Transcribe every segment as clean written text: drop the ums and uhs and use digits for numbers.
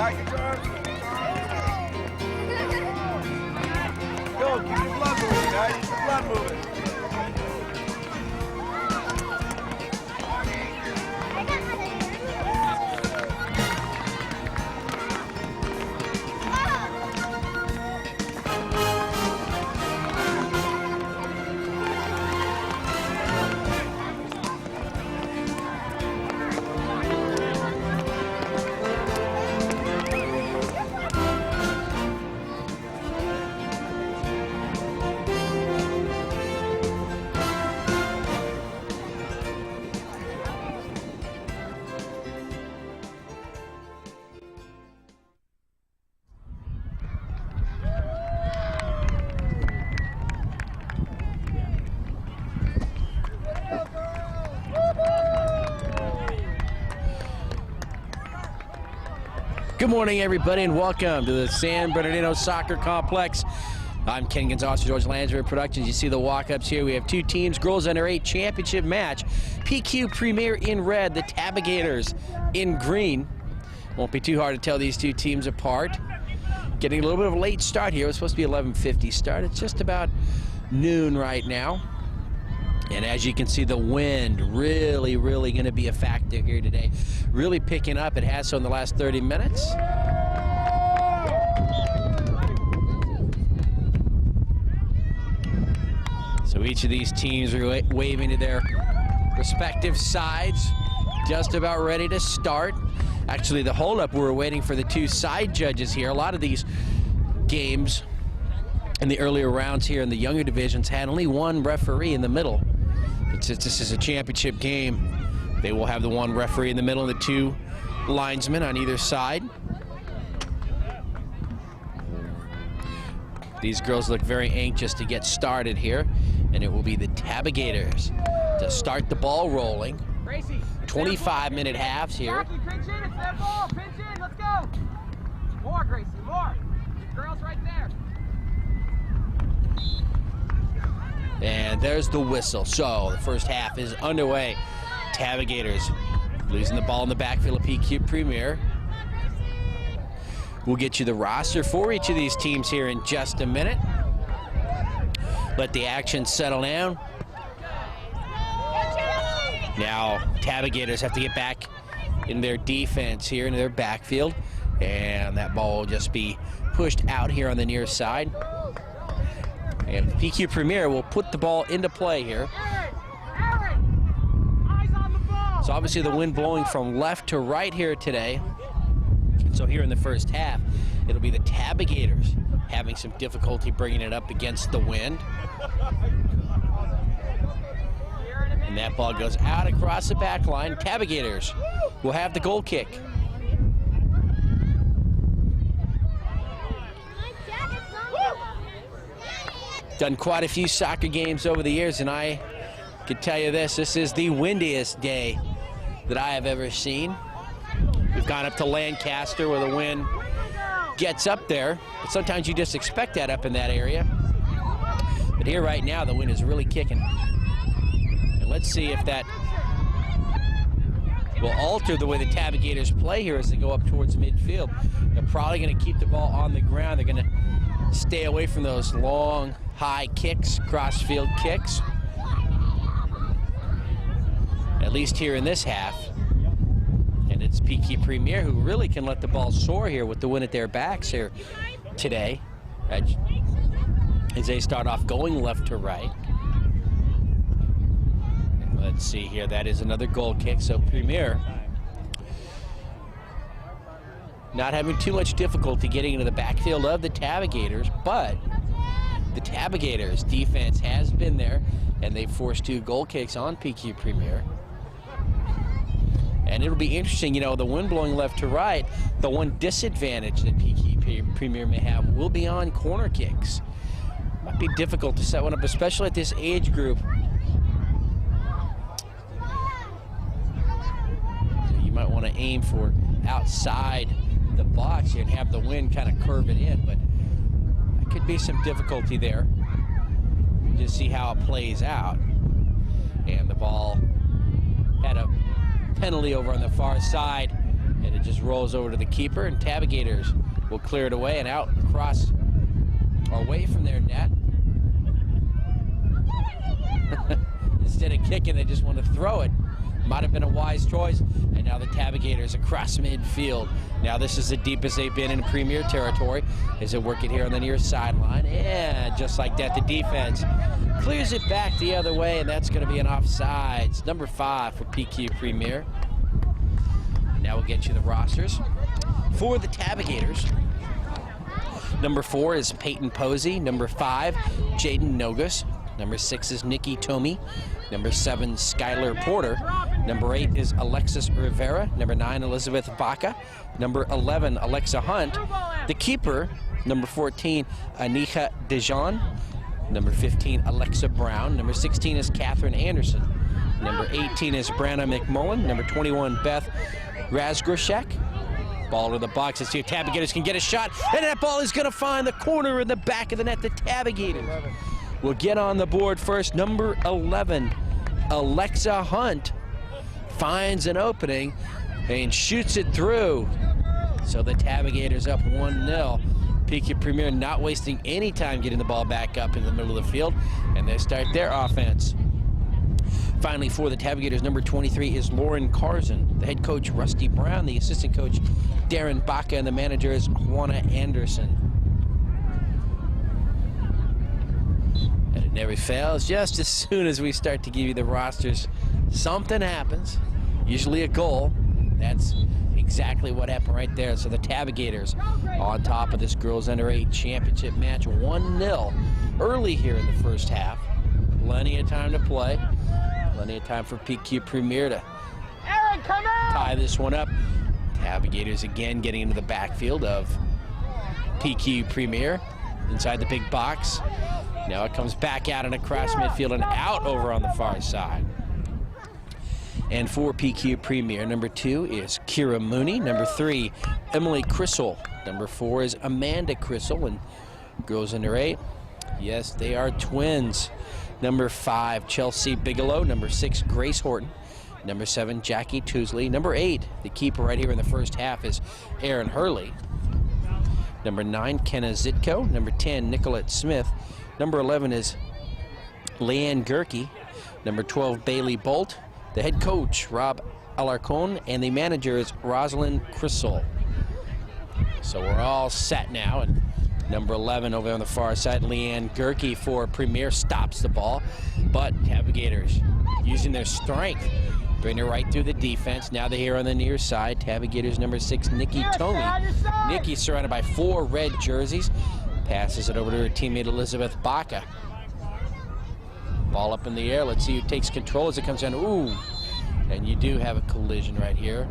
Tabagators. Go, keep the blood moving, guys. Keep the blood moving. Good morning, everybody, and welcome to the San Bernardino Soccer Complex. I'm Ken Gonzalez, George Lansbury Productions. You see the walk-ups here. We have two teams, girls under 8 championship match. PQ Premier in red, the Tabagators in green. Won't be too hard to tell these two teams apart. Getting a little bit of a late start here. It was supposed to be 11:50 start. It's just about noon right now. And as you can see, the wind really going to be a factor here today. Really picking up. It has so in the last 30 minutes. So each of these teams are waving to their respective sides, just about ready to start. Actually, the holdup, we're waiting for the two side judges here. A lot of these games in the earlier rounds here in the younger divisions had only one referee in the middle. Since this is a championship game, they will have the one referee in the middle and the two linesmen on either side. These girls look very anxious to get started here, and it will be the Tabagators to start the ball rolling. 25-minute halves here. Pinch in, it's their ball. Pinch in, let's go. More, Gracie, more. Girls right there. And there's the whistle. So the first half is underway. Tabagators losing the ball in the backfield of PQ Premier. We'll get you the roster for each of these teams here in just a minute. Let the action settle down. Now Tabagators have to get back in their defense here, into their backfield. And that ball will just be pushed out here on the near side. And PQ Premier will put the ball into play here. So obviously the wind blowing from left to right here today. So here in the first half, it'll be the Tabagators having some difficulty bringing it up against the wind. And that ball goes out across the back line. Tabagators will have the goal kick. Done quite a few soccer games over the years, and I can tell you this is the windiest day that I have ever seen. We've gone up to Lancaster where the wind gets up there, but sometimes you just expect that up in that area. But here right now, the wind is really kicking. And let's see if that will alter the way the Tabagators play here as they go up towards midfield. They're probably going to keep the ball on the ground. They're going to stay away from those long, high kicks, cross-field kicks. At least here in this half. And it's PQ Premier who really can let the ball soar here with the wind at their backs here today. As they start off going left to right. And let's see here, that is another goal kick. So Premier not having too much difficulty getting into the backfield of the Tabagators, but the Tabagators defense has been there, and they've forced 2 goal kicks on PQ Premier. And it'll be interesting, you know, the wind blowing left to right, the one disadvantage that PQ Premier may have will be on corner kicks. Might be difficult to set one up, especially at this age group. So you might want to aim for outside the box here and have the wind kind of curve it in, but there could be some difficulty there. Just see how it plays out. And the ball had a penalty over on the far side, And it just rolls over to the keeper, and Tabagators will clear it away and out across or away from their net. Instead of kicking, they just want to throw it. Might have been a wise choice. And now the Tabagators across midfield. Now this is the deepest they've been in Premier territory as they work it here on the near sideline. And just like that, the defense clears it back the other way, and that's going to be an offsides. Number 5 for PQ Premier. Now we'll get you the rosters. For the Tabagators, number 4 is Peyton Posey. Number 5, Jaden Nogus. Number 6 is Nikki Tomey. Number 7, Skylar Porter. Number 8 is Alexis Rivera. Number 9, Elizabeth Baca. Number 11, Alexa Hunt. The keeper, number 14, Anika Dijon. Number 15, Alexa Brown. Number 16 is Catherine Anderson. Number 18 is Branna McMullen. Number 21, Beth Razgrishek. Ball to the box. Let's see if Tabagators can get a shot. And that ball is going to find the corner in the back of the net. The Tabagators will get on the board first. Number 11, Alexa Hunt, finds an opening and shoots it through. So the Tabagators up 1-0. PQ Premier not wasting any time getting the ball back up in the middle of the field, and they start their offense. Finally, for the Tabagators, number 23 is Lauren Carson. The head coach, Rusty Brown. The assistant coach, Darren Baca. And the manager is Juana Anderson. And it never fails. Just as soon as we start to give you the rosters, something happens, usually a goal. That's exactly what happened right there. So the Tabagators on top of this girls under 8 championship match, 1-0 early here in the first half. Plenty of time to play. Plenty of time for PQ Premier to tie this one up. Tabagators again getting into the backfield of PQ Premier inside the big box. Now it comes back out and across midfield and out over on the far side. And for PQ Premier, number 2 is Kira Mooney. Number 3, Emily Crissell. Number 4 is Amanda Crissell. And girls under 8, yes, they are twins. Number 5, Chelsea Bigelow. Number 6, Grace Horton. Number 7, Jackie Tousley. Number 8, the keeper right here in the first half, is Erin Hurley. Number 9, Kenna Zitko. Number 10, Nicolette Smith. Number 11 is Leanne Gerke. Number 12, Bailey Bolt. The head coach, Rob Alarcon, and the manager is Rosalind Crissell. So we're all set now, and number 11 over on the far side, Leanne Gerke for Premier, stops the ball, but Tabagators using their strength, bring it right through the defense. Now they're here on the near side. Tabagators number 6, Nikki Tomey. Nikki surrounded by 4 red jerseys, passes it over to her teammate Elizabeth Baca. Ball up in the air. Let's see who takes control as it comes down. Ooh, and you do have a collision right here.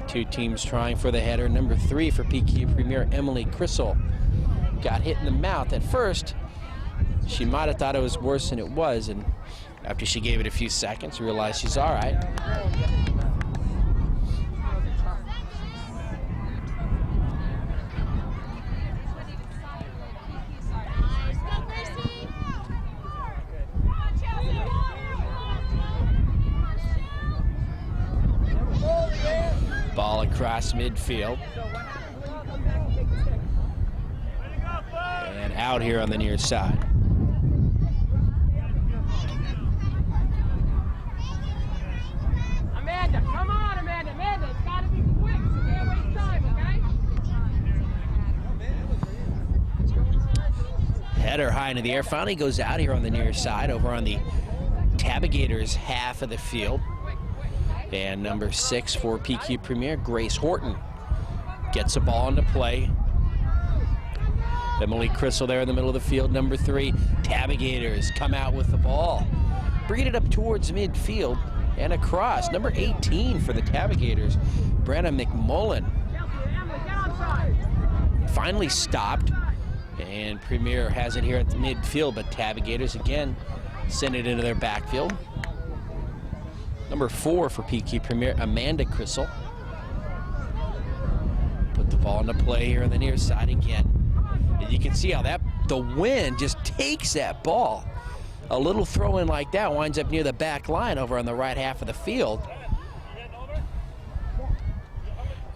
2 teams trying for the header. Number 3 for PQ Premier, Emily Crissell, got hit in the mouth. At first, she might have thought it was worse than it was, and after she gave it a few seconds, realized she's all right. Ball across midfield. And out here on the near side. Amanda, come on, Amanda. Amanda, it's got to be quick. So can't waste time, okay? Header high into the air. Finally goes out here on the near side over on the Tabagators half of the field. And number 6 for PQ Premier, Grace Horton, gets the ball into play. Emily Crissell there in the middle of the field. Number 3, Tabagators come out with the ball, bringing it up towards midfield and across. Number 18 for the Tabagators, Branna McMullen, finally stopped, and Premier has it here at the midfield, but Tabagators again send it into their backfield. Number 4 for PQ Premier, Amanda Crissell, put the ball into play here on the near side again. And you can see how the wind just takes that ball. A little throw in like that winds up near the back line over on the right half of the field.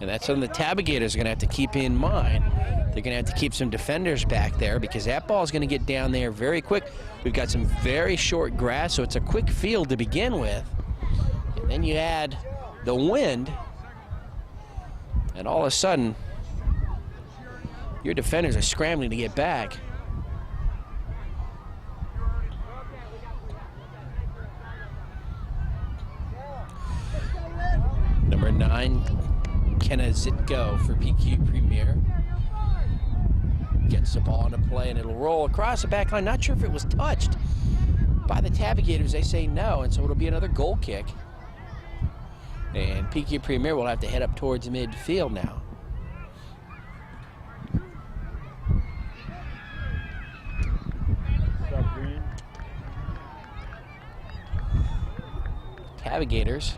And that's something the Tabagators are going to have to keep in mind. They're going to have to keep some defenders back there because that ball is going to get down there very quick. We've got some very short grass, so it's a quick field to begin with. And then you add the wind, and all of a sudden, your defenders are scrambling to get back. Number 9, Kenna Zitko for PQ Premier. Gets the ball into play, and it'll roll across the back line. Not sure if it was touched by the Tabagators. They say no, and so it'll be another goal kick. And PQ Premier will have to head up towards midfield now. Tabagators.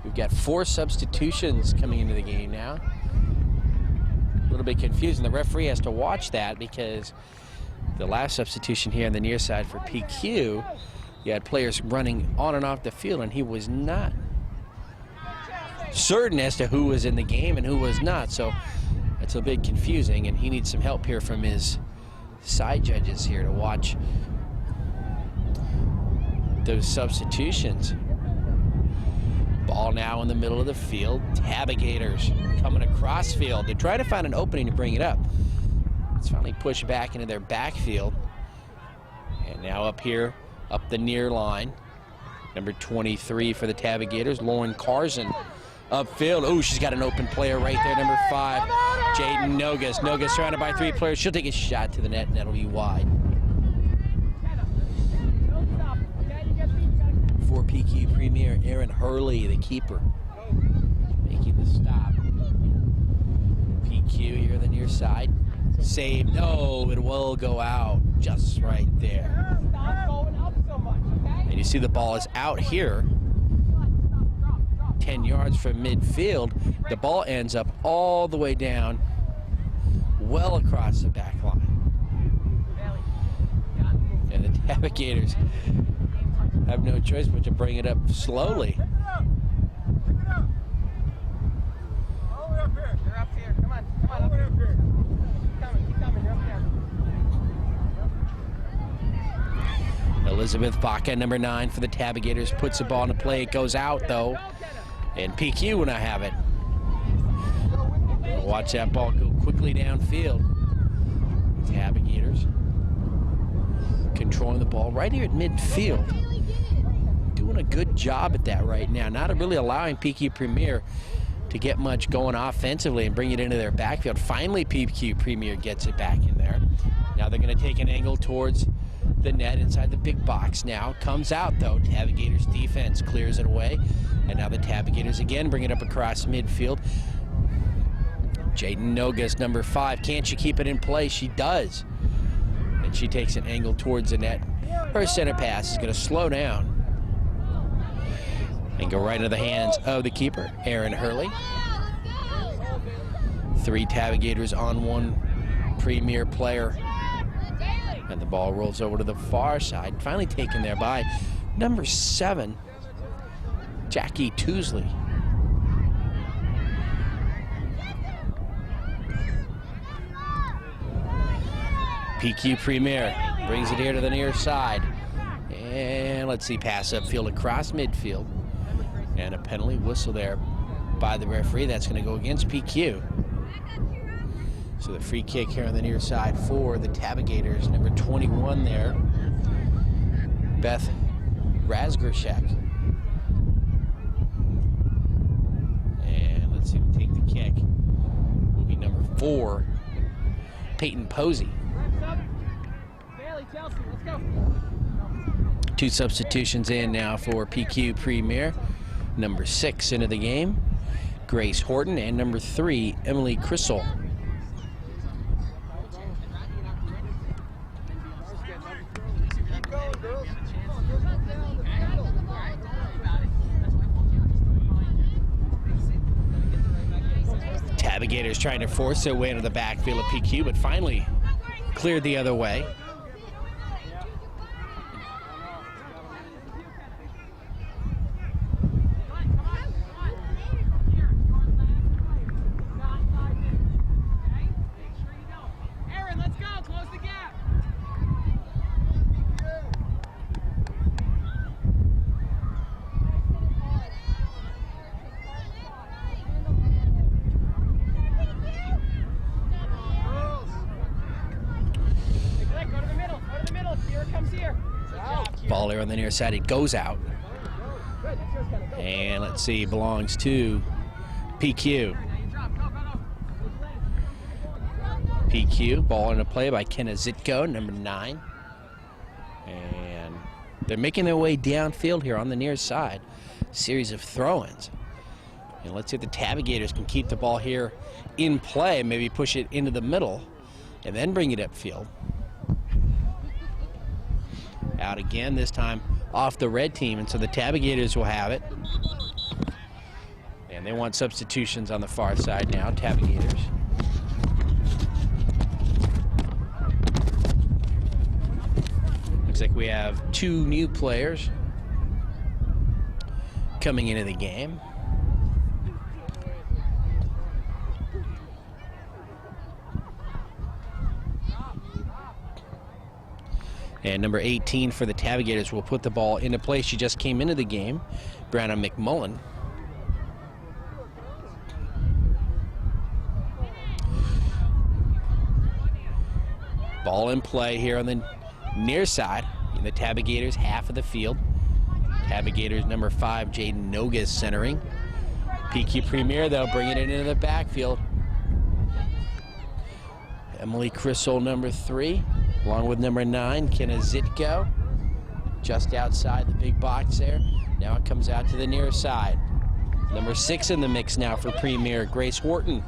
We've got 4 substitutions coming into the game now. A little bit confusing. The referee has to watch that because the last substitution here on the near side for PQ, you had players running on and off the field, and he was not certain as to who was in the game and who was not. So that's a bit confusing, and he needs some help here from his side judges here to watch those substitutions. Ball now in the middle of the field. Tabagators coming across field. They're trying to find an opening to bring it up. It's finally pushed back into their backfield. And now up here, up the near line. Number 23 for the Tabagators, Lauren Carson. Upfield. Oh, she's got an open player right there, number 5, Jaden Nogas. Nogas surrounded by 3 players. She'll take a shot to the net, and that'll be wide. For PQ Premier, Aaron Hurley, the keeper, making the stop. PQ here on the near side. Save. No, it will go out just right there. And you see the ball is out here, 10 yards from midfield. The ball ends up all the way down, well across the back line. And the Tabagators have no choice but to bring it up slowly. Elizabeth Baca, number 9 for the Tabagators, puts the ball into play. It goes out though, and PQ will not have it. Watch that ball go quickly downfield. Tabagators controlling the ball right here at midfield. Doing a good job at that right now. Not really allowing PQ Premier to get much going offensively and bring it into their backfield. Finally, PQ Premier gets it back in there. Now they're going to take an angle towards the net inside the big box now. Comes out though. Tabagators defense clears it away. And now the Tabagators again bring it up across midfield. Jaden Nogas, number 5. Can't she keep it in play? She does. And she takes an angle towards the net. Her center pass is going to slow down and go right into the hands of the keeper, Aaron Hurley. 3 Tabagators on 1 Premier player. And the ball rolls over to the far side. Finally taken there by number 7, Jackie Tousley. PQ Premier brings it here to the near side. And let's see, pass upfield across midfield. And a penalty whistle there by the referee. That's going to go against PQ. So the free kick here on the near side for the Tabagators. Number 21 there, Beth Razgorshek. And let's see who take the kick. Will be number 4, Peyton Posey. 2 substitutions in now for PQ Premier. Number 6 into the game, Grace Horton, and number 3, Emily Crissell. Tabagators trying to force their way into the backfield of PQ, but finally cleared the other way. here on the near side. It goes out. And let's see, belongs to PQ. PQ, ball into play by Kenna Zitko, number 9. And they're making their way downfield here on the near side. Series of throw-ins. And let's see if the Tabagators can keep the ball here in play, maybe push it into the middle, and then bring it upfield. Out again, this time off the red team, and so the Tabagators will have it. And they want substitutions on the far side now, Tabagators. Looks like we have 2 new players coming into the game. And number 18 for the Tabagators will put the ball into play. She just came into the game, Brianna McMullen. Ball in play here on the near side in the Tabagators half of the field. Tabagators number 5, Jaden Nogas centering. PQ Premier, though, bringing it into the backfield. Emily Crystal, number 3. Along with number 9, Kenna Zitko, just outside the big box there. Now it comes out to the near side. Number 6 in the mix now for Premier, Grace Horton.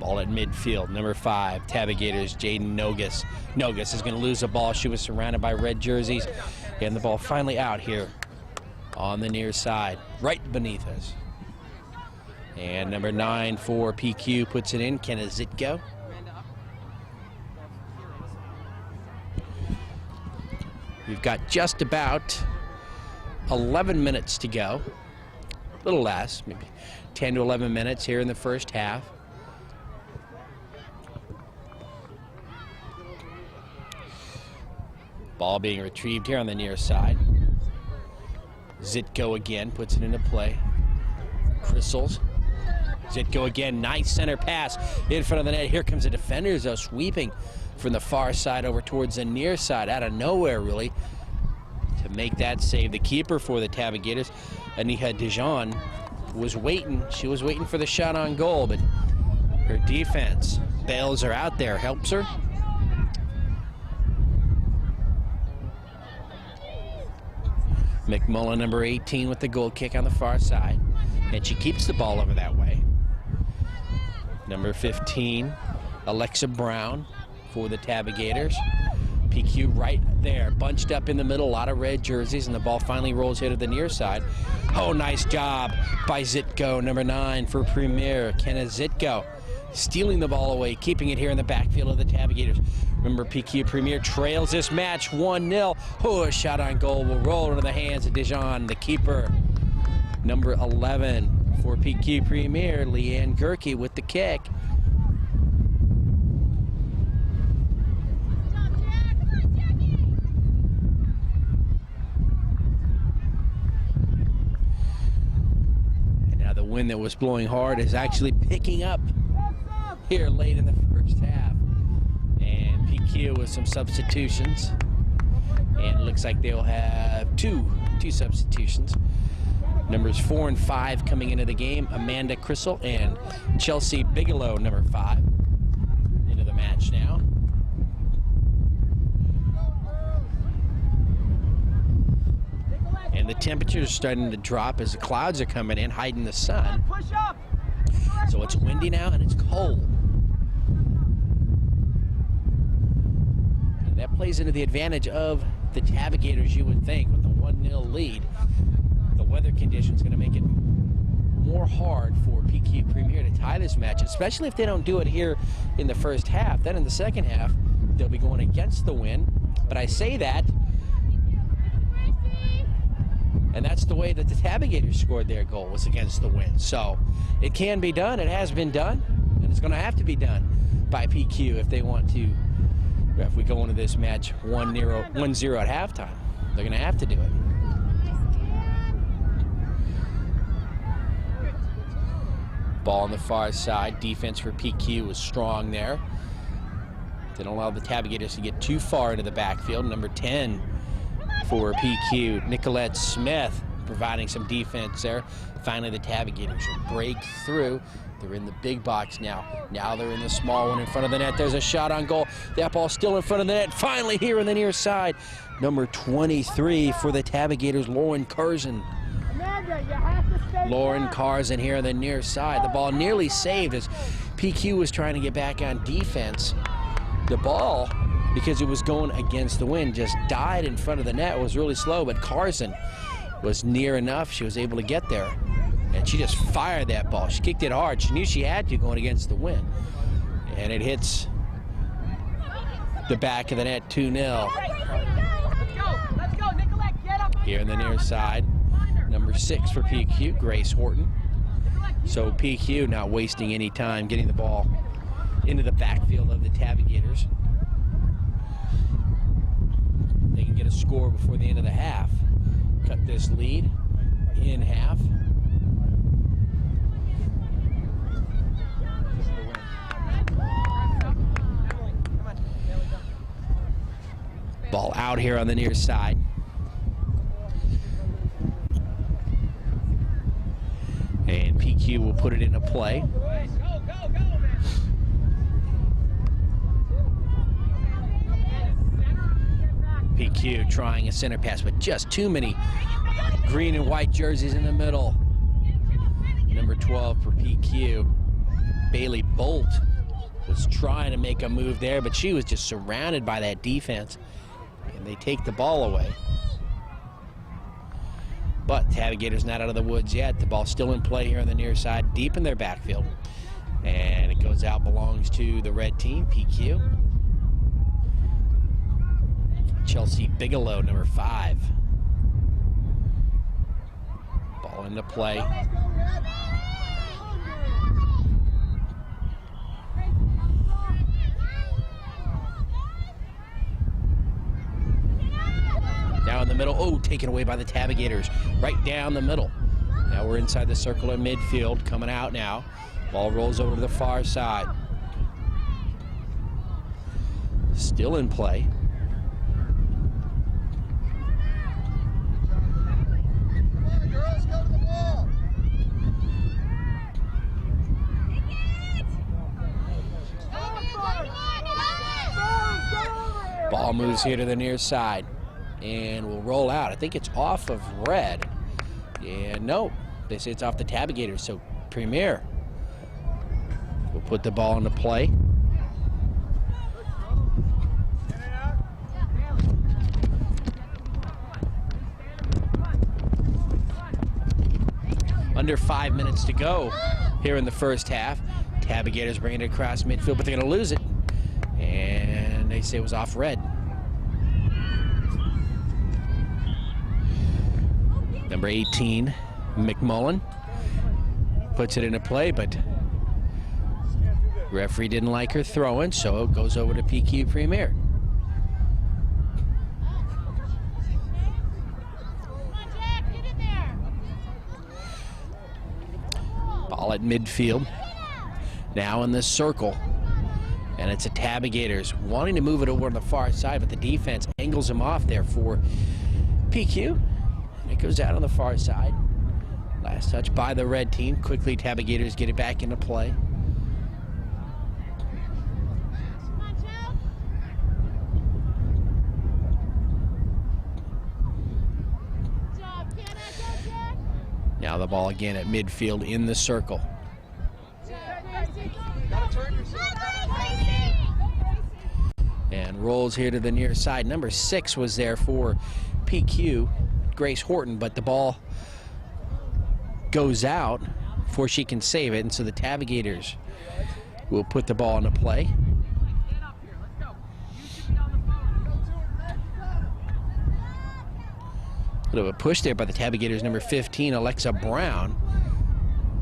Ball at midfield, number 5, Tabagators, Jaden Nogas. Nogas is going to lose the ball. She was surrounded by red jerseys. And the ball finally out here on the near side, right beneath us. And number 9 for PQ puts it in, Kenna Zitko. We've got just about 11 minutes to go. A little less, maybe 10 to 11 minutes here in the first half. Ball being retrieved here on the near side. Zitko again puts it into play. Crystals. Zitko again, nice center pass in front of the net. Here comes the defenders, though, sweeping from the far side over towards the near side, out of nowhere, really, to make that save. The keeper for the Tabagators, Aniha Dijon, was waiting. She was waiting for the shot on goal, but her defense bails her out there, helps her. McMullen, number 18, with the goal kick on the far side, and she keeps the ball over that way. Number 15, Alexa Brown for the Tabagators. PQ right there, bunched up in the middle, a lot of red jerseys, and the ball finally rolls here to the near side. Oh, nice job by Zitko, number 9 for Premier, Kenna Zitko, stealing the ball away, keeping it here in the backfield of the Tabagators. Remember, PQ Premier trails this match 1-0. Oh, a shot on goal will roll into the hands of Dijon, the keeper. Number 11 for PQ Premier, Leanne Gerke with the kick. And now the wind that was blowing hard is actually picking up here late in the first half. And PQ with some substitutions. And it looks like they'll have two substitutions. Numbers 4 and 5 coming into the game, Amanda Crystal and Chelsea Bigelow, number 5, into the match now. And the temperatures are starting to drop as the clouds are coming in, hiding the sun. So it's windy now and it's cold. And that plays into the advantage of the Tabagators, you would think, with the 1-0 lead. The weather conditions going to make it more hard for PQ Premier to tie this match, especially if they don't do it here in the first half. Then in the second half, they'll be going against the wind. But I say that, and that's the way that the Tabagators scored their goal, was against the wind. So it can be done. It has been done, and it's going to have to be done by PQ if they want to. If we go into this match 1-0 at halftime, they're going to have to do it. Ball on the far side. Defense for PQ was strong there. Didn't allow the Tabagators to get too far into the backfield. Number 10 for PQ, Nicolette Smith, providing some defense there. Finally, the Tabagators will break through. They're in the big box now. Now they're in the small one in front of the net. There's a shot on goal. That ball still in front of the net. Finally here on the near side. Number 23 for the Tabagators, Lauren Curzon. Lauren Curzon here on the near side. The ball nearly saved as PQ was trying to get back on defense. The ball, because it was going against the wind, just died in front of the net. It was really slow, but Curzon was near enough. She was able to get there, and she just fired that ball. She kicked it hard. She knew she had to going against the wind, and it hits the back of the net, 2-0. Let's go, Nicolette, get up. Here in the near side, number 6 for PQ, Grace Horton. So PQ not wasting any time getting the ball into the backfield of the Tabagators. They can get a score before the end of the half. Cut this lead in half. Ball out here on the near side. And PQ will put it into play. PQ trying a center pass, but just too many green and white jerseys in the middle. Number 12 for PQ, Bailey Bolt, was trying to make a move there, but she was just surrounded by that defense, and they take the ball away. But Tabagators not out of the woods yet. The ball's still in play here on the near side, deep in their backfield. And it goes out, belongs to the red team, PQ. Chelsea Bigelow, number 5. Ball into play. Down in the middle. Oh, taken away by the Tabagators. Right down the middle. Now we're inside the circle of midfield, coming out now. Ball rolls over to the far side. Still in play. Ball moves here to the near side and will roll out. I think it's off of red. And no, they say it's off the Tabagators, so Premier will put the ball into play. Under 5 minutes to go here in the first half. Tabagators bring it across midfield, but they're going to lose it. And they say it was off red. Number 18, McMullen, puts it into play, but referee didn't like her throwing, so it goes over to PQ Premier. Ball at midfield. Now in this circle. And it's a Tabagators wanting to move it over on the far side, but the defense angles him off there for PQ. And it goes out on the far side. Last touch by the red team. Quickly, Tabagators get it back into play. Now the ball again at midfield in the circle. And rolls here to the near side. Number 6 was there for PQ, Grace Horton, but the ball goes out before she can save it, and so the Tabagators will put the ball into play. A bit of a push there by the Tabagators, number 15, Alexa Brown,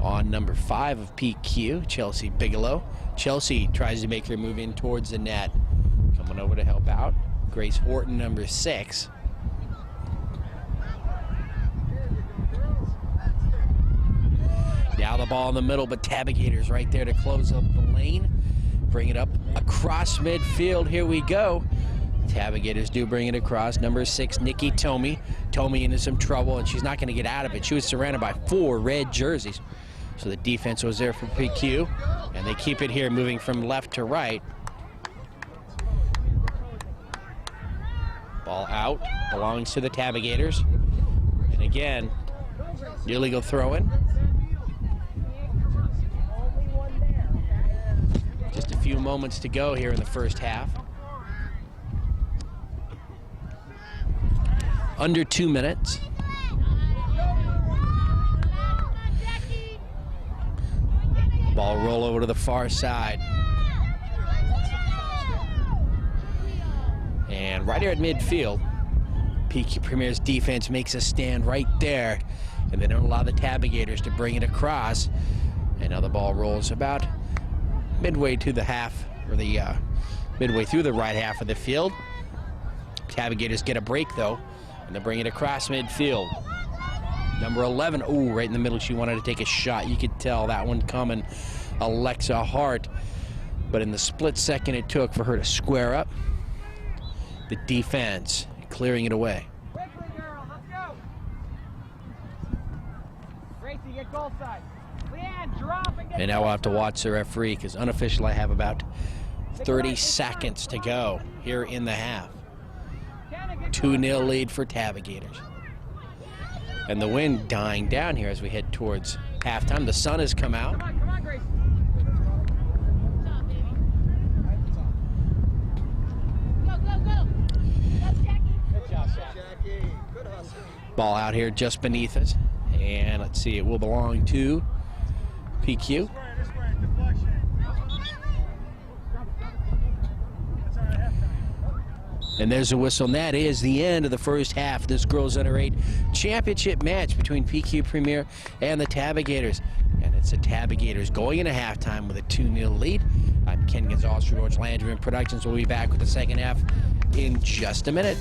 on number 5 of PQ, Chelsea Bigelow. Chelsea tries to make her move in towards the net. Coming over to help out, Grace Horton, number 6. Now Now the ball in the middle, but Tabagators right there to close up the lane. Bring it up across midfield. Here we go. Tabagators do bring it across. Number 6, Nikki Tomey. Tomey into some trouble, and she's not going to get out of it. She was surrounded by 4 red jerseys. So the defense was there for PQ, and they keep it here, moving from left to right. Ball out, belongs to the Tabagators. And again, illegal throw-in. Just a few moments to go here in the first half. Under 2 minutes. Ball roll over to the far side. And right here at midfield, PQ Premier's defense makes a stand right there, and they don't allow the Tabagators to bring it across. And now the ball rolls about midway to the half, or the midway through the right half of the field. Tabagators get a break though, and they bring it across midfield. Number 11, oh, right in the middle. She wanted to take a shot. You could tell that one coming, Alexa Hart. But in the split second it took for her to square up, the defense clearing it away. Quickly, girls, let's go. Gracie, get goal side. Leanne, drop and get. And now we'll have to watch the referee, because unofficial I have about 30 seconds to go here in the half. 2-0 lead for Tabagators. And the wind dying down here as we head towards halftime. The sun has come out. Come on, Gracie. Ball out here just beneath us. And let's see, it will belong to PQ. And there's a whistle, and that is the end of the first half of this Girls Under 8 championship match between PQ Premier and the Tabagators. And it's the Tabagators going into halftime with a 2-0 lead. I'm Ken Gonzalez for George Landry Productions. We'll be back with the second half in just a minute.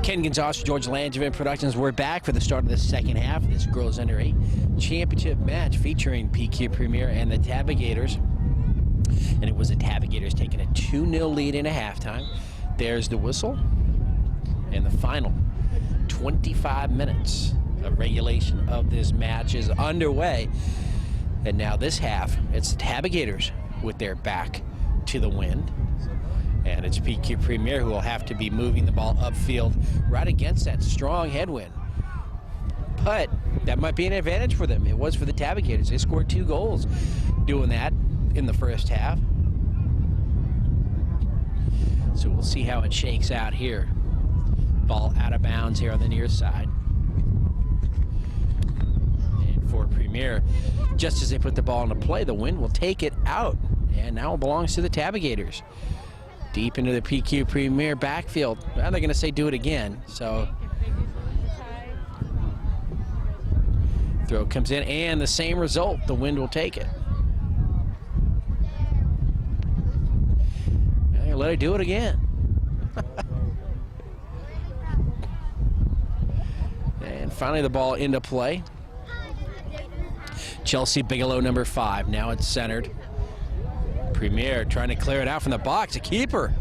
Ken Gonzalez, George Landry Productions. We're back for the start of the second half of this Girls Under 8 championship match featuring PQ Premier and the Tabagators. And it was the Tabagators taking a 2-0 lead in a halftime. There's the whistle. And the final 25 minutes of regulation of this match is underway. And now this half, it's the Tabagators with their back to the wind. And it's PQ Premier who will have to be moving the ball upfield right against that strong headwind. But that might be an advantage for them. It was for the Tabagators. They scored 2 goals doing that in the first half. So we'll see how it shakes out here. Ball out of bounds here on the near side. And for Premier. Just as they put the ball into play, the wind will take it out. And now it belongs to the Tabagators. Deep into the PQ Premier backfield. Now they're going to say do it again. So throw comes in and the same result. The wind will take it. And let it do it again. And finally the ball into play. Chelsea Bigelow, number 5. Now it's centered. Premier trying to clear it out from the box. A keeper.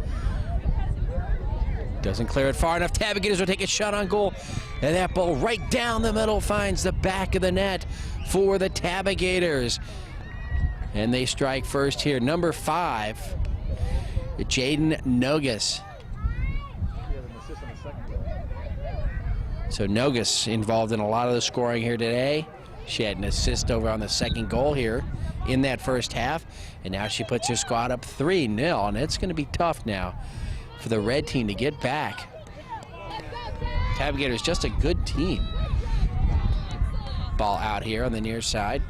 Doesn't clear it far enough. Tabagators will take a shot on goal. And that ball right down the middle finds the back of the net for the Tabagators. And they strike first here. Number 5, Jaden Nogus. So Nogus involved in a lot of the scoring here today. She had an assist over on the second goal here in that first half. And now she puts her squad up 3-0. And it's going to be tough now for the red team to get back. Tabagators just a good team. Ball out here on the near side.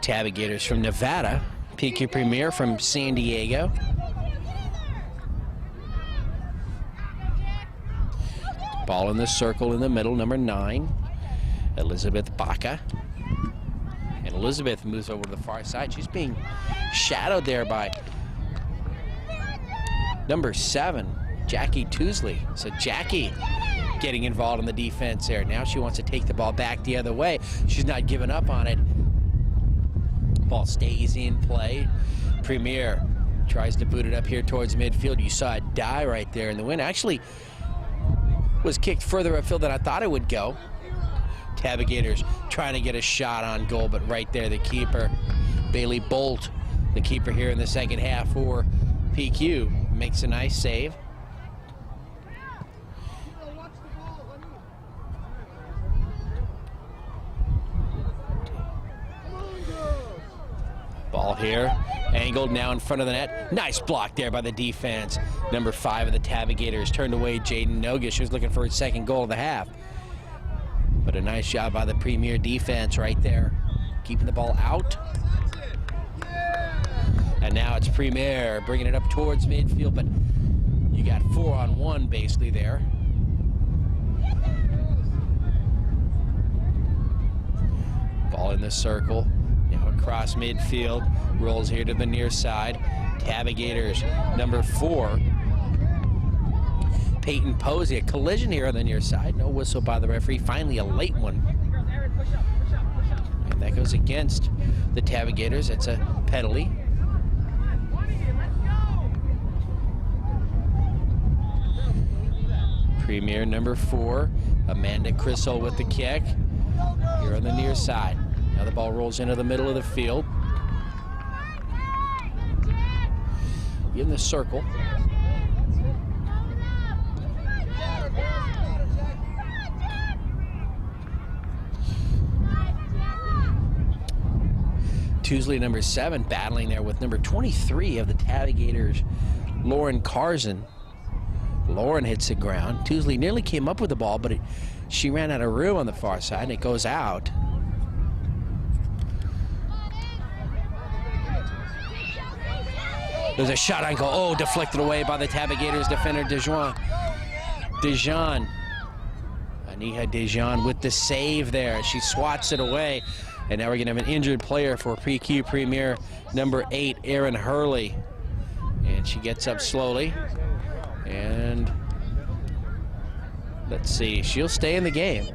Tabagators from Nevada. PQ Premier from San Diego. Ball in the circle in the middle, number 9, Elizabeth Baca. And Elizabeth moves over to the far side. She's being shadowed there by number 7, Jackie Tousley. So Jackie getting involved in the defense there. Now she wants to take the ball back the other way. She's not giving up on it. Ball stays in play. Premier tries to boot it up here towards midfield. You saw it die right there in the wind. Actually was kicked further upfield than I thought it would go. Tabagators trying to get a shot on goal, but right there the keeper, Bailey Bolt, the keeper here in the second half for PQ, makes a nice save. Ball here, angled now in front of the net. Nice block there by the defense. Number 5 of the Tabagators turned away Jaden Nogus. She was looking for his second goal of the half. But a nice job by the Premier defense right there, keeping the ball out. And now it's Premier bringing it up towards midfield, but you got 4-on-1 basically there. Ball in the circle. Now across midfield, rolls here to the near side. Tabagators, number 4, Peyton Posey. A collision here on the near side. No whistle by the referee. Finally a late one. And that goes against the Tabagators. It's a penalty. Premier, number 4, Amanda Crissell with the kick. Here on the near side. Now the ball rolls into the middle of the field. In the circle. Tousley, number 7, battling there with number 23 of the Tabagators, Lauren Carson. Lauren hits the ground. Tousley nearly came up with the ball, but she ran out of room on the far side, and it goes out. There's a shot on goal. Oh, deflected away by the Tabagators defender, Dejan. Aniha Dejan with the save there. She swats it away. And now we're going to have an injured player for PQ Premier, number 8, Erin Hurley. And she gets up slowly. And let's see, she'll stay in the game.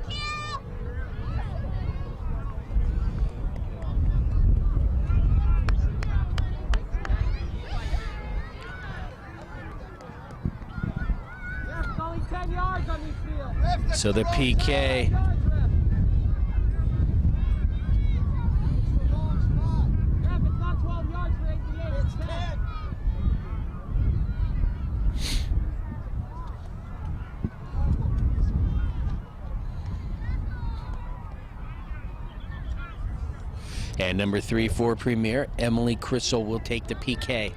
So the PK. And number 3 for Premier, Emily Crissell will take the PK.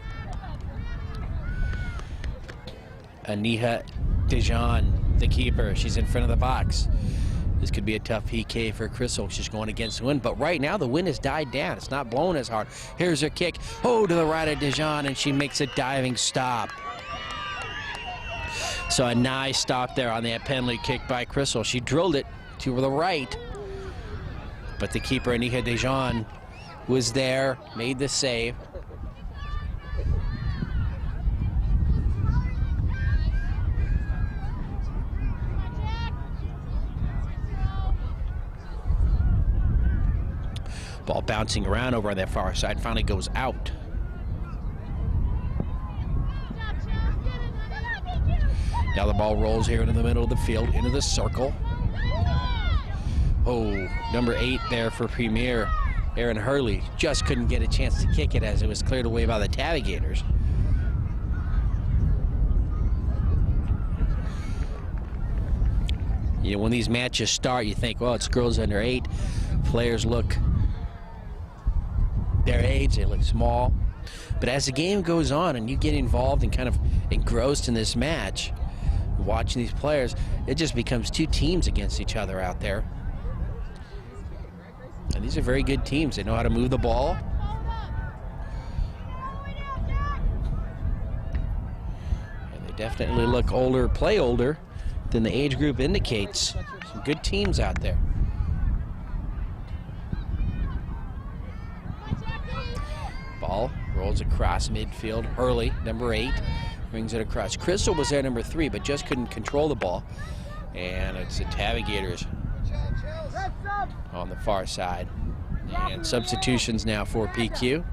Aniha Dijon, the keeper. She's in front of the box. This could be a tough PK for Crystal. She's going against the wind, but right now the wind has died down. It's not blowing as hard. Here's her kick. Oh, to the right of Dijon, and she makes a diving stop. So a nice stop there on that penalty kick by Crystal. She drilled it to the right, but the keeper, Aniha Dijon, was there, made the save. Ball bouncing around over on that far side, finally goes out. Now the ball rolls here into the middle of the field, into the circle. Oh, number 8 there for Premier. Aaron Hurley just couldn't get a chance to kick it as it was cleared away by the Tabagators. You know, when these matches start, you think, well, it's girls under 8. Players look their age, they look small. But as the game goes on and you get involved and kind of engrossed in this match, watching these players, it just becomes 2 teams against each other out there. And these are very good teams. They know how to move the ball. And they definitely look older, play older than the age group indicates. Some good teams out there. Ball rolls across midfield. Hurley, number 8, brings it across. Crystal was there, number 3, but just couldn't control the ball. And it's the Tabagators on the far side. And substitutions now for PQ.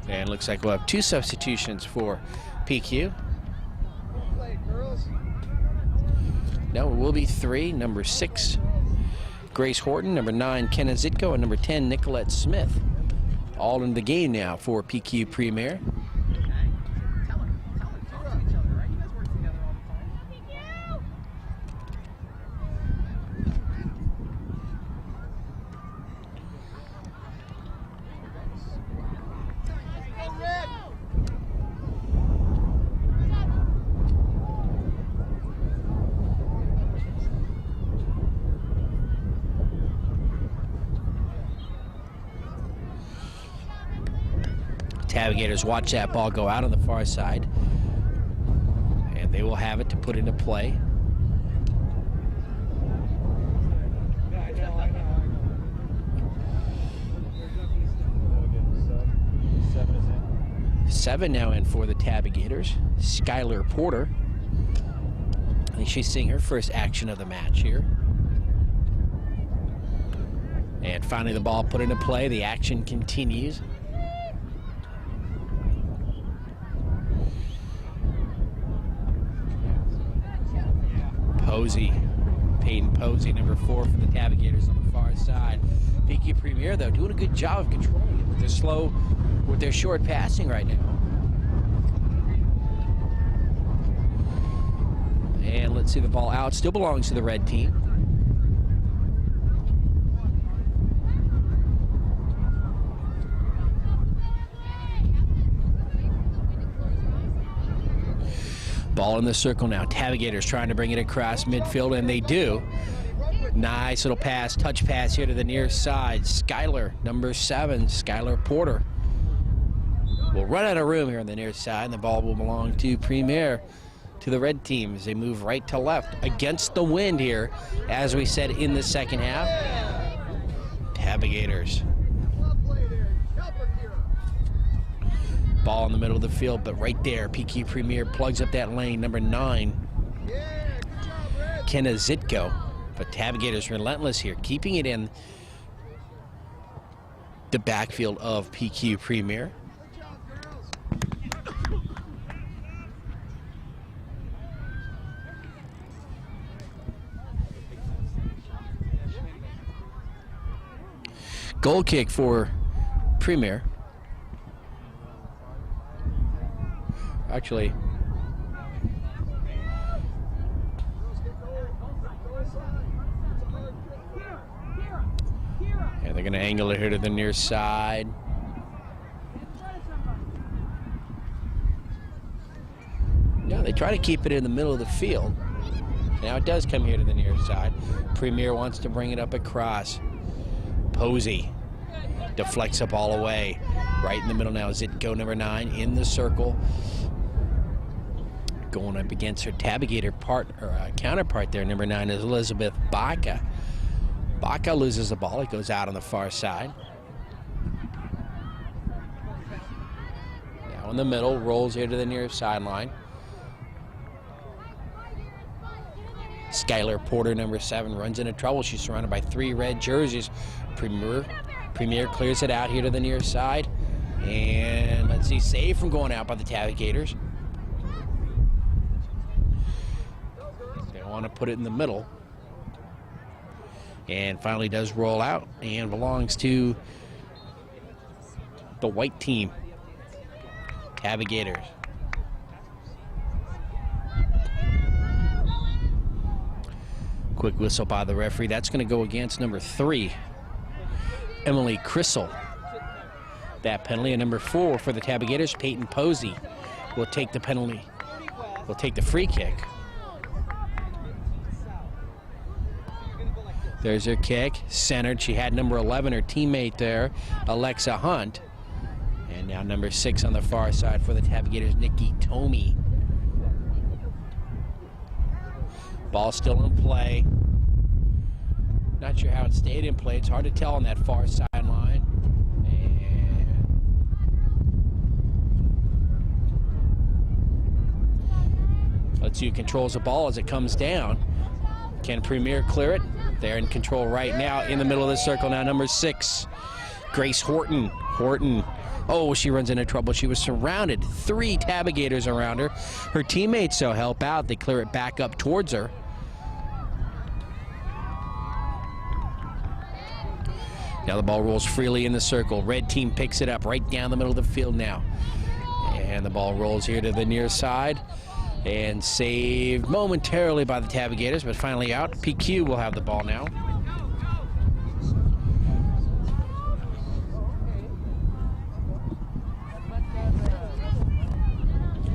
And looks like we'll have 2 substitutions for PQ. No, it will be 3. Number 6, Grace Horton. Number 9, Kenna Zitko. And number 10, Nicolette Smith. All in the game now for PQ Premier. Tabagators watch that ball go out on the far side, and they will have it to put into play. Seven now in for the Tabagators. Skylar Porter. I think she's seeing her first action of the match here. And finally the ball put into play. The action continues. Posey, Peyton Posey, number 4 for the Tabagators on the far side. PQ Premier, though, doing a good job of controlling it with their short passing right now. And let's see the ball out. Still belongs to the red team. Ball in the circle now. Tabagators trying to bring it across midfield, and they do. Nice little pass, touch pass here to the near side. Skylar, number 7, Skylar Porter, will run out of room here on the near side, and the ball will belong to Premier, to the red team as they move right to left against the wind here, as we said in the second half. Tabagators. Ball in the middle of the field, but right there, PQ Premier plugs up that lane. Number 9, Kenna Zitko. But Tabagators relentless here, keeping it in the backfield of PQ Premier. Goal kick for Premier. Actually, yeah, they're going to angle it here to the near side. They try to keep it in the middle of the field. Now it does come here to the near side. Premier wants to bring it up across. Posey deflects the ball away. Right in the middle now is Zitko, number 9, in the circle. Going up against her Tabagator counterpart there, number 9, is Elizabeth Baca. Baca loses the ball. It goes out on the far side. Now in the middle, rolls here to the near sideline. Skylar Porter, number 7, runs into trouble. She's surrounded by 3 red jerseys. Premier clears it out here to the near side. And let's see, saved from going out by the Tabagators. They want to put it in the middle. And finally does roll out and belongs to the white team, Tabagators. Quick whistle by the referee. That's going to go against number 3, Emily Crissell. That penalty. And number 4 for the Tabagators, Peyton Posey, will take the penalty. Will take the free kick. There's her kick, centered. She had number 11, her teammate there, Alexa Hunt. And now number 6 on the far side for the Tabagators, Nikki Tomey. Ball still in play. Not sure how it stayed in play. It's hard to tell on that far sideline. And let's see who controls the ball as it comes down. Can Premier clear it? They're in control right now in the middle of the circle now. Number 6, Grace Horton. Oh, she runs into trouble. She was surrounded. 3 Tabagators around her. Her teammates so help out. They clear it back up towards her. Now the ball rolls freely in the circle. Red team picks it up right down the middle of the field now. And the ball rolls here to the near side. And saved momentarily by the Tabagators, but finally out. PQ will have the ball now.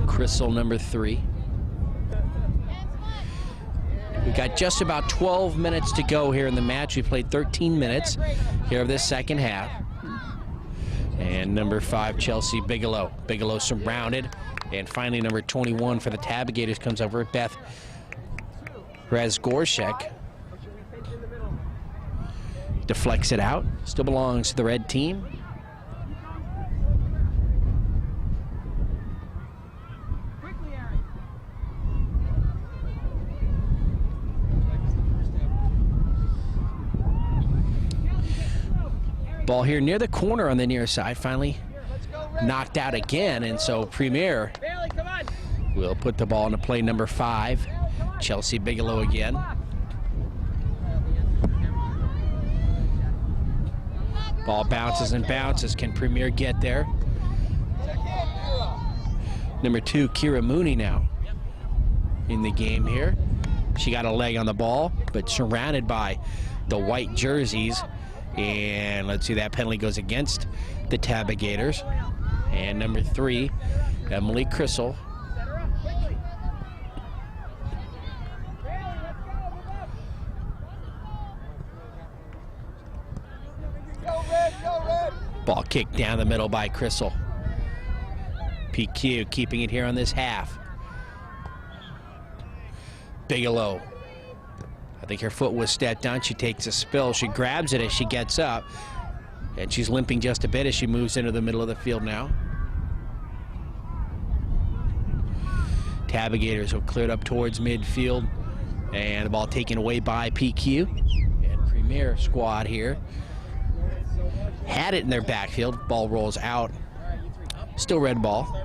Crystal, number 3. We've got just about 12 minutes to go here in the match. We played 13 minutes here of this second half. And number 5, Chelsea Bigelow. Bigelow surrounded. And finally, number 21 for the Tabagators comes over, Beth Razgorshek. Deflects it out. Still belongs to the red team. Ball here near the corner on the near side. Finally knocked out again, and so Premier will put the ball into play. Number 5, Chelsea Bigelow again. Ball bounces and bounces. Can Premier get there? Number 2, Kira Mooney now in the game here. She got a leg on the ball, but surrounded by the white jerseys. And let's see, that penalty goes against the Tabagators. And number 3, Emily Crissell. Ball kicked down the middle by Crissell. PQ keeping it here on this half. Bigelow. I think her foot was stepped on. She takes a spill. She grabs it as she gets up. And she's limping just a bit as she moves into the middle of the field now. Tabagators will clear it up towards midfield. And the ball taken away by PQ. And Premier squad here had it in their backfield. Ball rolls out. Still red ball.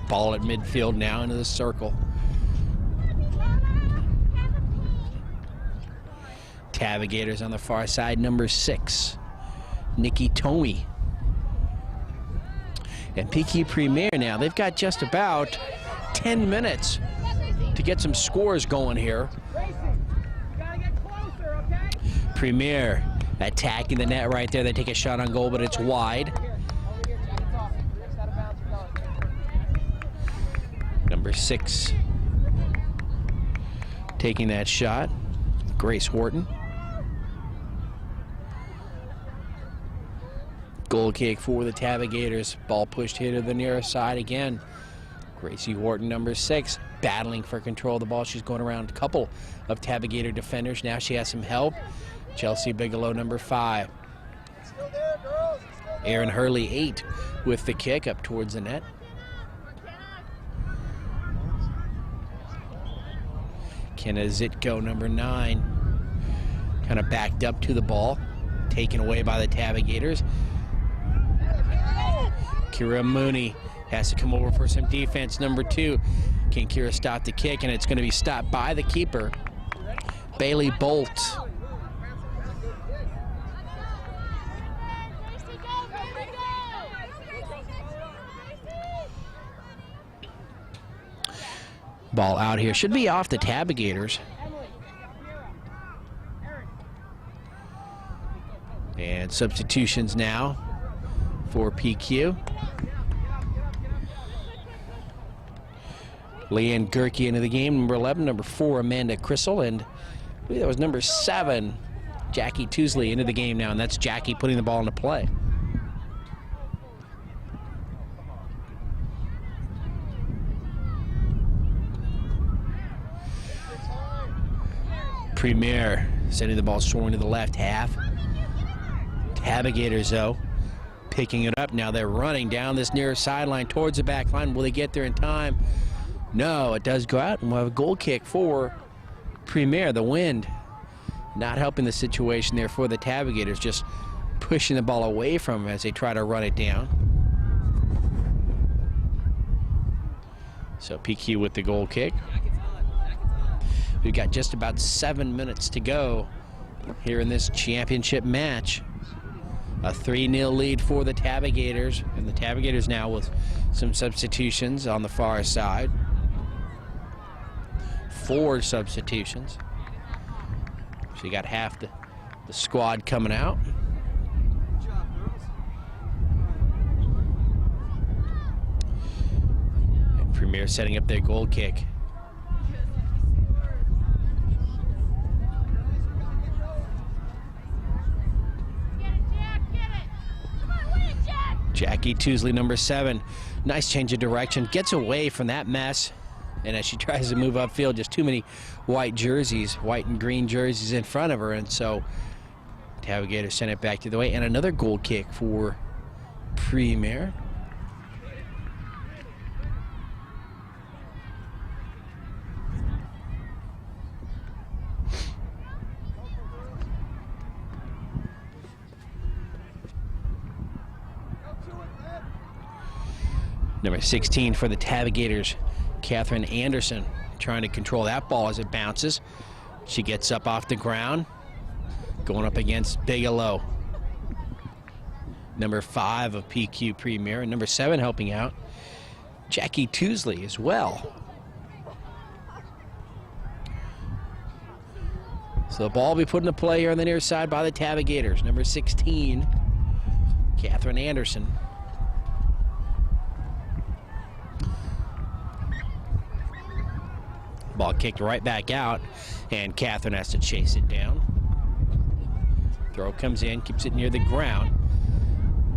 Ball at midfield now into the circle. Tabagators on the far side, number 6, Nikki Tomey. And PQ Premier now, they've got just about 10 minutes to get some scores going here. Premier attacking the net right there. They take a shot on goal, but it's wide. Number 6 taking that shot, Grace Horton. Goal kick for the Tabagators. Ball pushed here to the nearest side again. Gracie Horton, number 6, battling for control of the ball. She's going around a couple of Tabagator defenders. Now she has some help. Chelsea Bigelow, number 5. Erin Hurley, 8, with the kick up towards the net. Kenna Zitko, number 9, kind of backed up to the ball, taken away by the Tabagators. Kira Mooney has to come over for some defense. Number 2, can Kira stop the kick? And it's going to be stopped by the keeper, Bailey Bolt. Ball out here. Should be off the Tabagators. And substitutions now for PQ. Leanne Gerke into the game, number 11, number 4, Amanda Crissel, and I believe that was number 7, Jackie Tousley into the game now, and that's Jackie putting the ball into play. Premier sending the ball soaring to the left half. Tabagators, though, picking it up now. They're running down this near sideline towards the back line. Will they get there in time? No, it does go out, and we'll have a goal kick for Premier. The wind not helping the situation there for the Tabagators, just pushing the ball away from them as they try to run it down. So PQ with the goal kick. We've got just about 7 minutes to go here in this championship match. A 3-0 lead for the Tabagators, and the Tabagators now with some substitutions on the far side. 4 substitutions. So you got half the squad coming out. And Premier setting up their goal kick. Jackie Tousley, number 7. Nice change of direction. Gets away from that mess. And as she tries to move upfield, just too many white jerseys, white and green jerseys in front of her. And so Tabagators sent it back to the way. And another goal kick for Premier. Number 16 for the Tabagators, Catherine Anderson, trying to control that ball as it bounces. She gets up off the ground, going up against Bigelow. Number 5 of PQ Premier, and number 7 helping out, Jackie Tousley as well. So the ball will be put into play here on the near side by the Tabagators. Number 16, Catherine Anderson. Ball kicked right back out, and Catherine has to chase it down. Throw comes in, keeps it near the ground.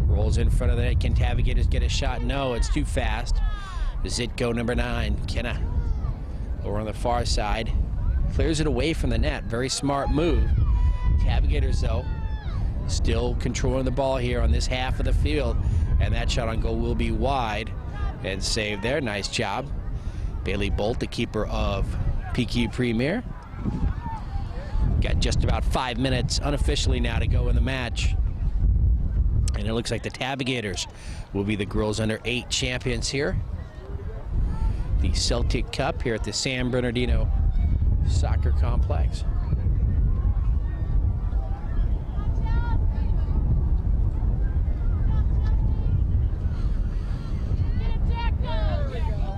Rolls in front of the net. Can Tabagators get a shot? No, it's too fast. Zitko, number 9, Kenna, over on the far side. Clears it away from the net. Very smart move. Tabagators, though, still controlling the ball here on this half of the field. And that shot on goal will be wide and saved there. Nice job. Bailey Bolt, the keeper of PQ Premier. Got just about 5 minutes unofficially now to go in the match. And it looks like the Tabagators will be the girls under 8 champions here. The Celtic Cup here at the San Bernardino Soccer Complex.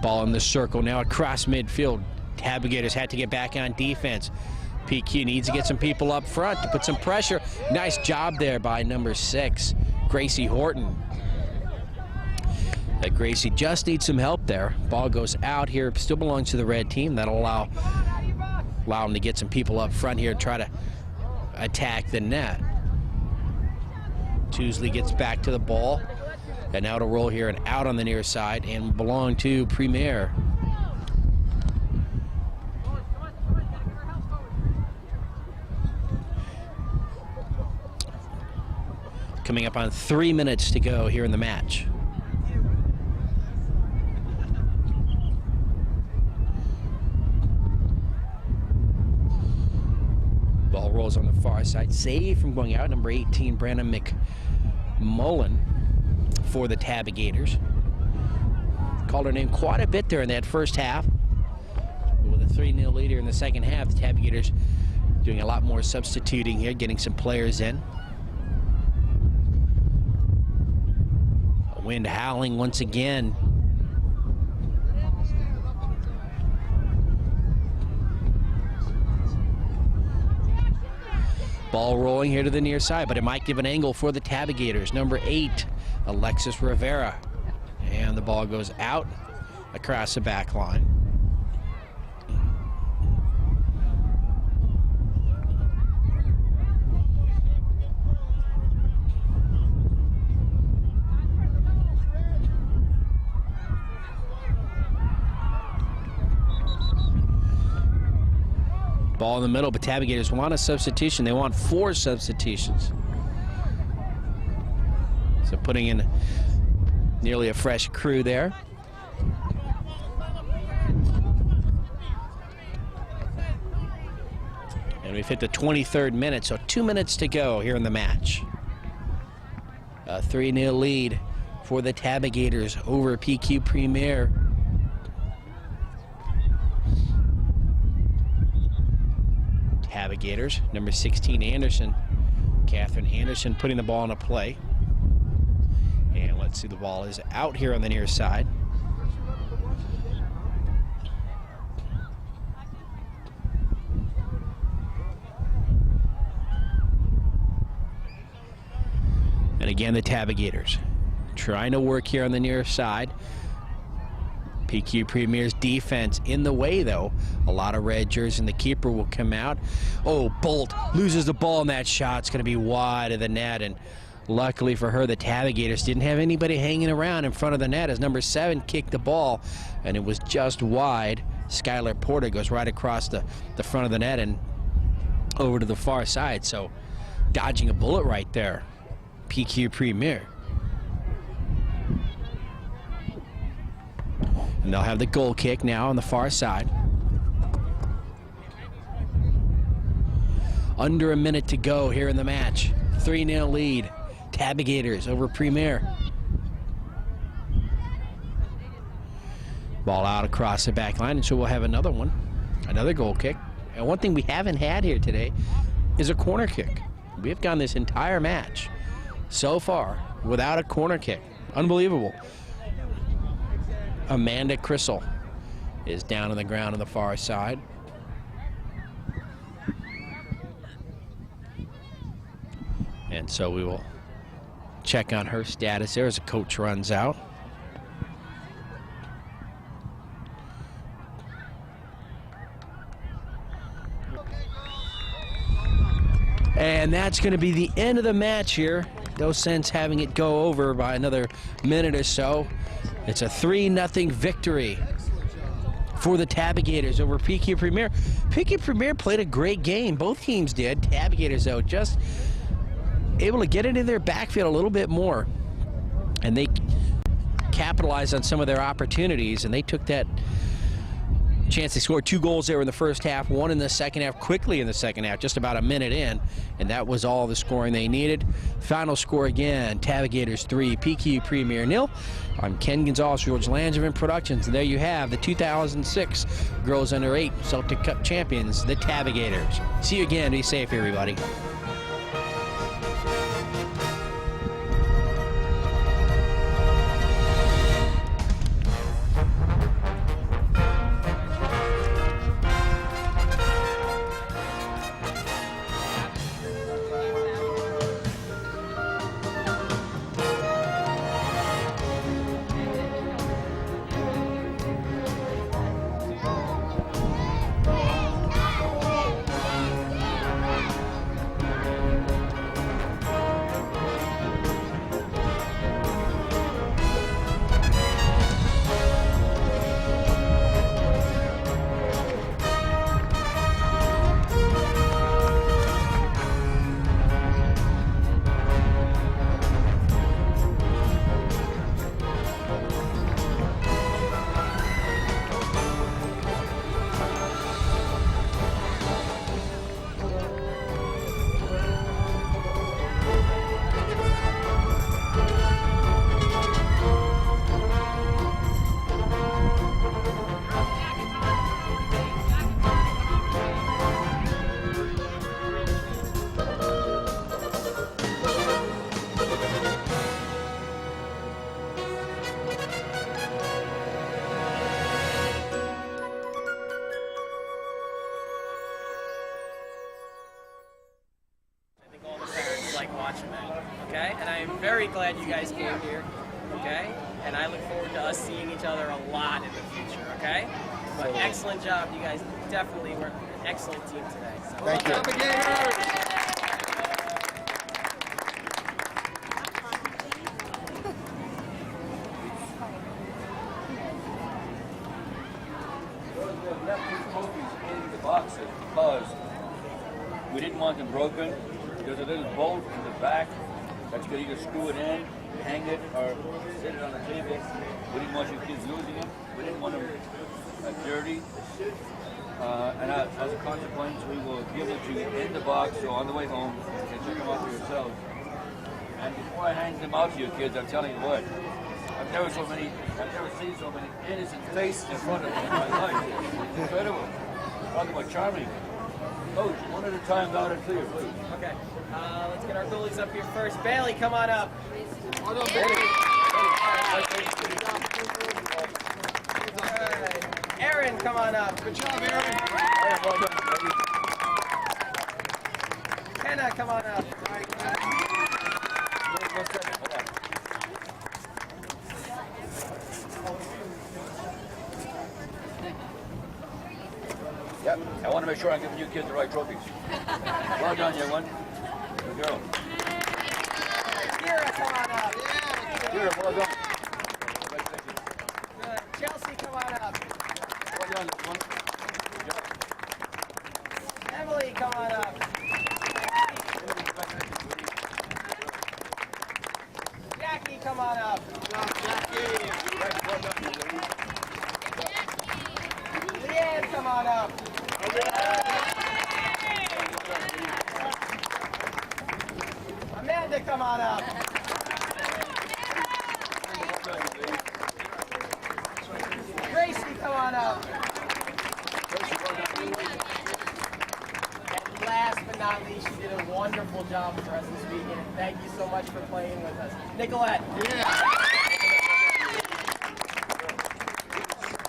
Ball in the circle now across midfield. Tabagators had to get back on defense. PQ needs to get some people up front to put some pressure. Nice job there by number 6, Gracie Horton. Gracie just needs some help there. Ball goes out here, still belongs to the red team. That'll allow them to get some people up front here and try to attack the net. Tuesley gets back to the ball. And now to roll here and out on the near side and belong to Premier. Coming up on 3 minutes to go here in the match. Ball rolls on the far side. Save from going out. Number 18, Brandon McMullen for the Tabagators. Called her name quite a bit there in that first half. With a 3-0 leader in the second half, the Tabagators doing a lot more substituting here, getting some players in. Wind howling once again. Ball rolling here to the near side, but it might give an angle for the Tabagators. Number 8, Alexis Rivera. And the ball goes out across the back line. Ball in the middle, but Tabagators want a substitution. They want 4 substitutions. So putting in nearly a fresh crew there. And we've hit the 23rd minute, so 2 minutes to go here in the match. A 3-0 lead for the Tabagators over PQ Premier. Tabagators, number 16, Anderson. Catherine Anderson putting the ball into play. And let's see, the ball is out here on the near side. And again, the Tabagators trying to work here on the near side. PQ Premier's defense in the way, though. A lot of red jerseys, and the keeper will come out. Oh, Bolt loses the ball, and that shot's going to be wide of the net. And luckily for her, the Tabagators didn't have anybody hanging around in front of the net as number 7 kicked the ball, and it was just wide. Skylar Porter goes right across the front of the net and over to the far side. So dodging a bullet right there, PQ Premier. And they'll have the goal kick now on the far side. Under a minute to go here in the match. 3-0 lead. Tabagators over Premier. Ball out across the back line, and so we'll have another one. Another goal kick. And one thing we haven't had here today is a corner kick. We have gone this entire match so far without a corner kick. Unbelievable. Amanda Crissell is down on the ground on the far side. And so we will check on her status there as the coach runs out. And that's going to be the end of the match here. No sense having it go over by another minute or so. It's a 3-0 victory for the Tabagators over PQ Premier. PQ Premier played a great game. Both teams did. Tabagators, though, just able to get into their backfield a little bit more. And they capitalized on some of their opportunities, and they took that chance. They scored 2 goals there in the first half, 1 in the second half, quickly in the second half, just about a minute in, and that was all the scoring they needed. Final score again, Tabagators 3, PQ Premier 0. I'm Ken Gonzalez, George Langevin Productions, and there you have the 2006 Girls Under 8 Celtic Cup champions, the Tabagators. See you again. Be safe, everybody. very glad you guys came here, okay? And I look forward to us seeing each other a lot in the future, okay? But excellent job, you guys definitely were an excellent team today. So Thank you. Tabagators! Left these trophies in the boxes because we didn't want them broken. There's a little bolt in the back that you could either screw it in, hang it, or sit it on the table. We didn't want you kids losing them. We didn't want them dirty. And as a consequence, we will give it to you in the box, so on the way home, you can check them out for yourselves. And before I hand them out to you kids, I'm telling you what, I've never seen so many innocent faces in front of me in my life. It's incredible. Talking about charming. Coach, one at a time, loud and clear, please. Okay, let's get our goalies up here first. Bailey, come on up. Hold on, Bailey. Alright. Aaron, come on up. Good job, Aaron. Kenna, come on up. Yep, I want to make sure I'm giving you kids the right trophies. Well done, young one. Good girl. Kira, come on up. Here, well done. Good. Chelsea, come on up. Well done, young one. Good job. Emily, come on up. Jackie, come on up. Leanne, come on up. Amanda, come on up. Gracie, come on up. And last but not least, you did a wonderful job for us this weekend. And thank you so much for playing with us. Nicolette.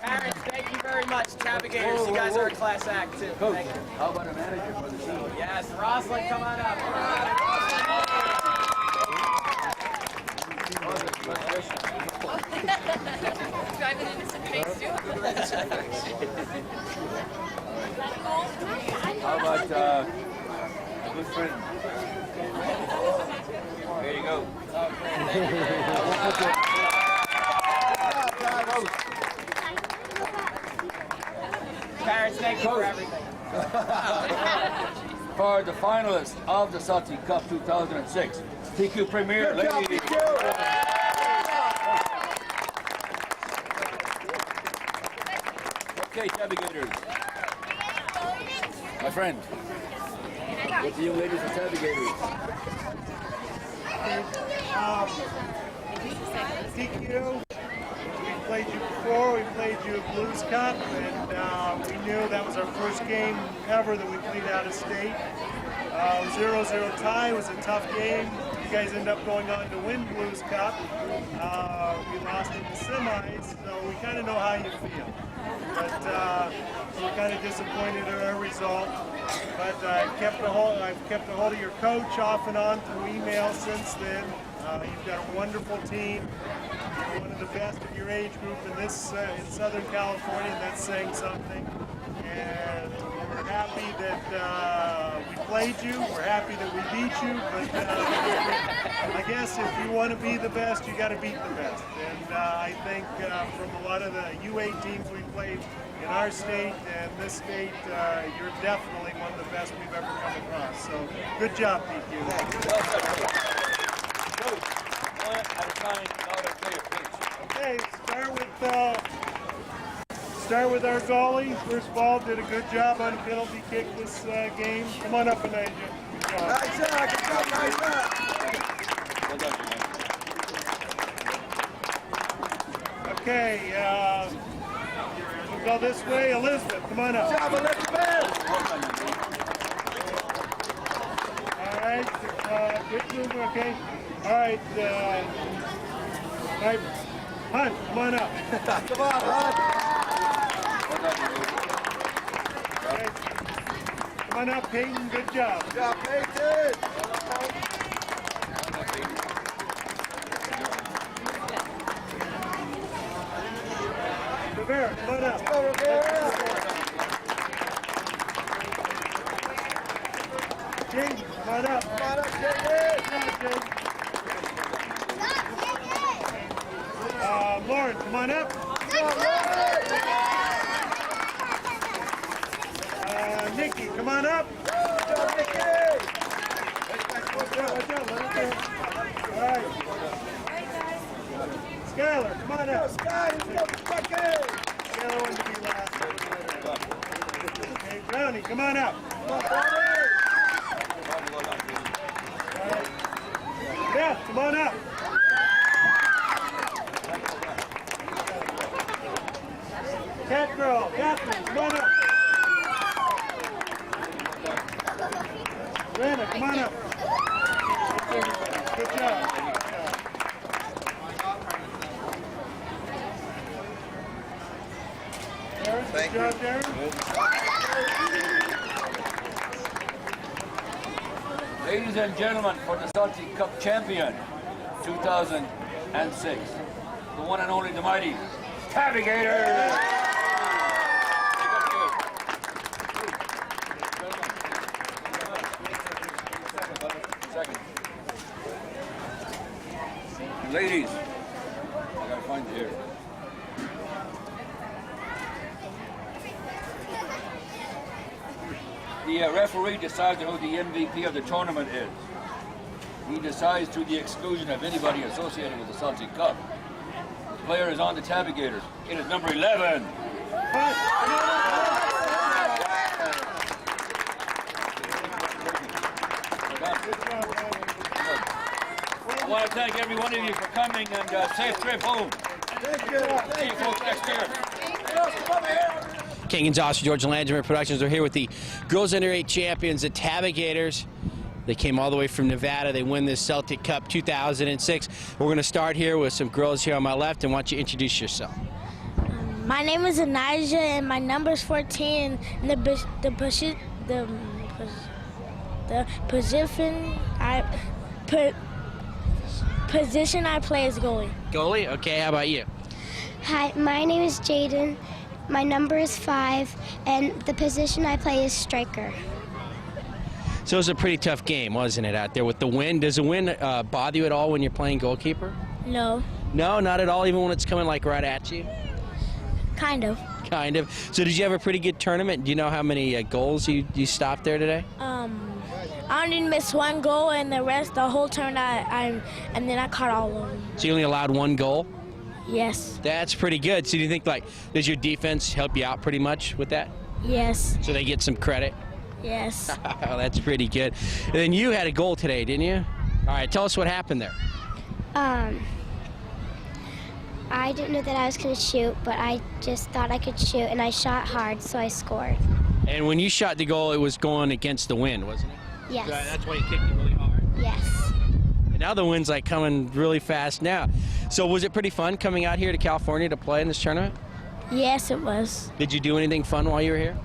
Parents, thank you very much. Tabagators, you guys are a class act too. Coach, Thank you. how about a manager for the team? Yes, Rosalind, come on up. Driving innocent face too. How about a good friend? There you go. Parents, thank you for everything. For the finalists of the Sati Cup 2006, TQ Premier Ladies. Okay, Tabagators. My friend, what's the young ladies for Tabagators? TQ, we played you before, we played you at Blues Cup, and we knew that was our first game ever that we played out of state. 0-0 tie, was a tough game. You guys end up going on to win Blues Cup. We lost in the semis, so we kind of know how you feel. But we're kind of disappointed at our result. But I've kept a hold of your coach off and on through email since then. You've got a wonderful team. You're one of the best of your age group in this in Southern California, and that's saying something. And we're happy that we played you. We're happy that we beat you. But I guess if you want to be the best, you got to beat the best. And I think from a lot of the U8 teams we played in our state and this state, you're definitely one of the best we've ever come across. So good job, PQ. One at a time, loud and clear, please. Okay, start with our goalie. First of all, did a good job on penalty kick this game. Come on up, Elijah. Good job. Nice job, good job, nice job. Well done, man. Okay, we'll go this way. Elizabeth, come on up. Good job, Elizabeth. All right, quick move, okay. All right, Hunt, come on up. Come on, Rod. Well done, man. Okay. Come on up, Peyton. Good job. Good job, Peyton. Rivera, come on up. James, come on up. Come on up, James. Lauren, come on up. Nikki, come on up. All right. Skylar, come on up. Skylar wanted to be last. Okay, Brownie, come on up. Beth, come on up. Cat girl, Catherine, come on up. Brenda, come on up. Good job. Darren, good job, Darren. Ladies and gentlemen, for the Salty Cup champion, 2006, the one and only, the mighty Tabagators. Ladies, I gotta find you here. The referee decides who the MVP of the tournament is. He decides to the exclusion of anybody associated with the Celtic Cup. The player is on the Tabagators. It is number 11. I want to thank every one of you for coming and safe trip home. Thank you. See you folks next year. Ken Gonzalez, George Landry Productions are here with the girls under 8 champions, the Tabagators. They came all the way from Nevada. They win this Celtic Cup 2006. We're going to start here with some girls here on my left, and why don't you introduce yourself? My name is Anijah, and my number is 14. And the position I play is goalie. Goalie? Okay, how about you? Hi, my name is Jaden. My number is 5, and the position I play is striker. So it was a pretty tough game, wasn't it, out there with the wind? Does the wind bother you at all when you're playing goalkeeper? No. No, not at all, even when it's coming like right at you? Kind of. Kind of. So did you have a pretty good tournament? Do you know how many goals you stopped there today? I only missed one goal, and the rest, the whole turn, and then I caught all of them. So you only allowed one goal? Yes. That's pretty good. So do you think, like, does your defense help you out pretty much with that? Yes. So they get some credit? Yes. That's pretty good. And then you had a goal today, didn't you? All right, tell us what happened there. I didn't know that I was going to shoot, but I just thought I could shoot, and I shot hard, so I scored. And when you shot the goal, it was going against the wind, wasn't it? Yes. So that's why you kicked it really hard. Yes. And now the wind's like coming really fast now. So was it pretty fun coming out here to California to play in this tournament? Yes, it was. Did you do anything fun while you were here?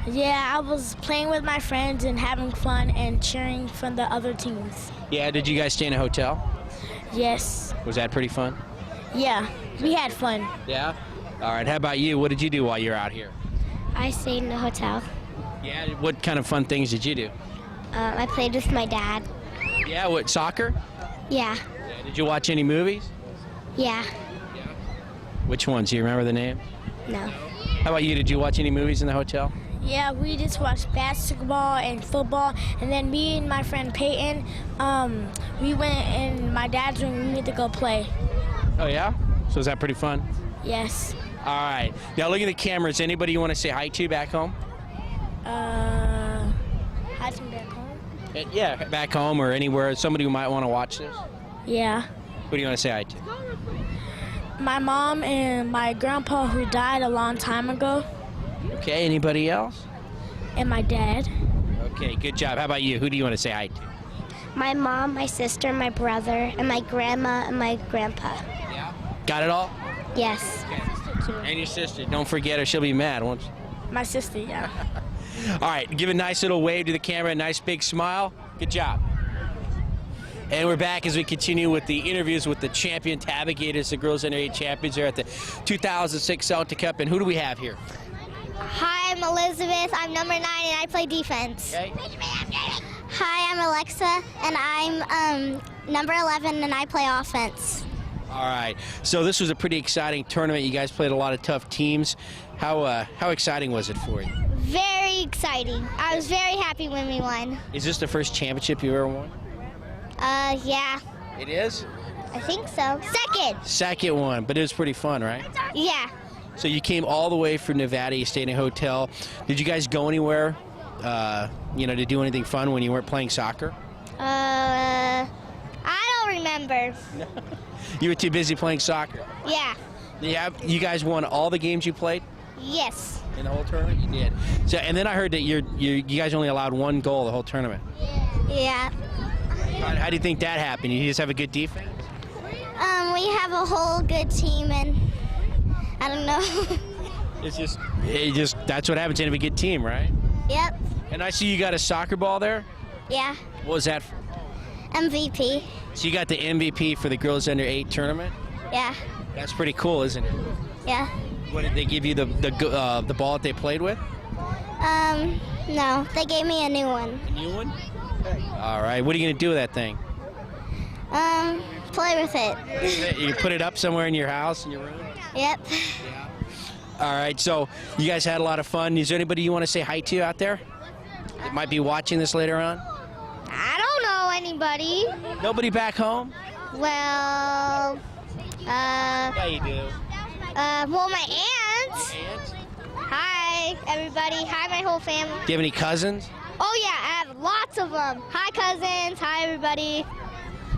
Yeah, I was playing with my friends and having fun and cheering for the other teams. Yeah, did you guys stay in a hotel? Yes. Was that pretty fun? Yeah, we had fun. Yeah? All right, how about you? What did you do while you were out here? I stayed in a hotel. Yeah, what kind of fun things did you do? I played with my dad. Yeah, what, soccer? Yeah. Yeah, did you watch any movies? Yeah. Which ones? Do you remember the name? No. How about you? Did you watch any movies in the hotel? Yeah, we just watched basketball and football, and then me and my friend Peyton, we went in my dad's room. We went to go play. Oh, yeah? So is that pretty fun? Yes. All right. Now look at the cameras. Anybody you want to say hi to back home? Hi to back home? Yeah, back home or anywhere. Somebody who might want to watch this. Yeah. Who do you want to say hi to? My mom and my grandpa who died a long time ago. Okay, anybody else? And my dad. Okay, good job. How about you? Who do you want to say hi to? My mom, my sister, my brother, and my grandma and my grandpa. Yeah. Got it all? Yes. And your sister. Don't forget her. She'll be mad, won't she? My sister, yeah. All right, give a nice little wave to the camera, a nice big smile. Good job. And we're back as we continue with the interviews with the champion Tabagators, the girls under 8 champions here at the 2006 Celtic Cup. And who do we have here? Hi, I'm Elizabeth. I'm number 9 and I play defense. Okay. Hi, I'm Alexa and I'm number 11 and I play offense. All right. So this was a pretty exciting tournament. You guys played a lot of tough teams. How exciting was it for you? Very exciting. I was very happy when we won. Is this the first championship you've ever won? Yeah, It is? I think so. Second one, but it was pretty fun, right? Yeah. So you came all the way from Nevada, you stayed in a hotel. Did you guys go anywhere, to do anything fun when you weren't playing soccer? I don't remember. You were too busy playing soccer. Yeah. You guys won all the games you played Yes. in the whole tournament? You did. So, and then I heard that you guys only allowed 1 goal the whole tournament. Yeah. How do you think that happened? You just have a good defense? We have a whole good team and I don't know. It just that's what happens. You have a good team, right? Yep. And I see you got a soccer ball there. Yeah. What was that for? MVP. So you got the MVP for the girls under 8 tournament. Yeah. That's pretty cool, isn't it? Yeah. What did they give you the ball that they played with? No. They gave me a new one. A new one? All right. What are you gonna do with that thing? Play with it. You put it up somewhere in your house, in your room? Yep. All right. So you guys had a lot of fun. Is there anybody you want to say hi to out there that might be watching this later on? I don't know anybody. Nobody back home? Well, Yeah, you do. well, my aunt. Aunt? Hi, everybody. Hi, my whole family. Do you have any cousins? Oh, yeah, I have lots of them. Hi, cousins. Hi, everybody.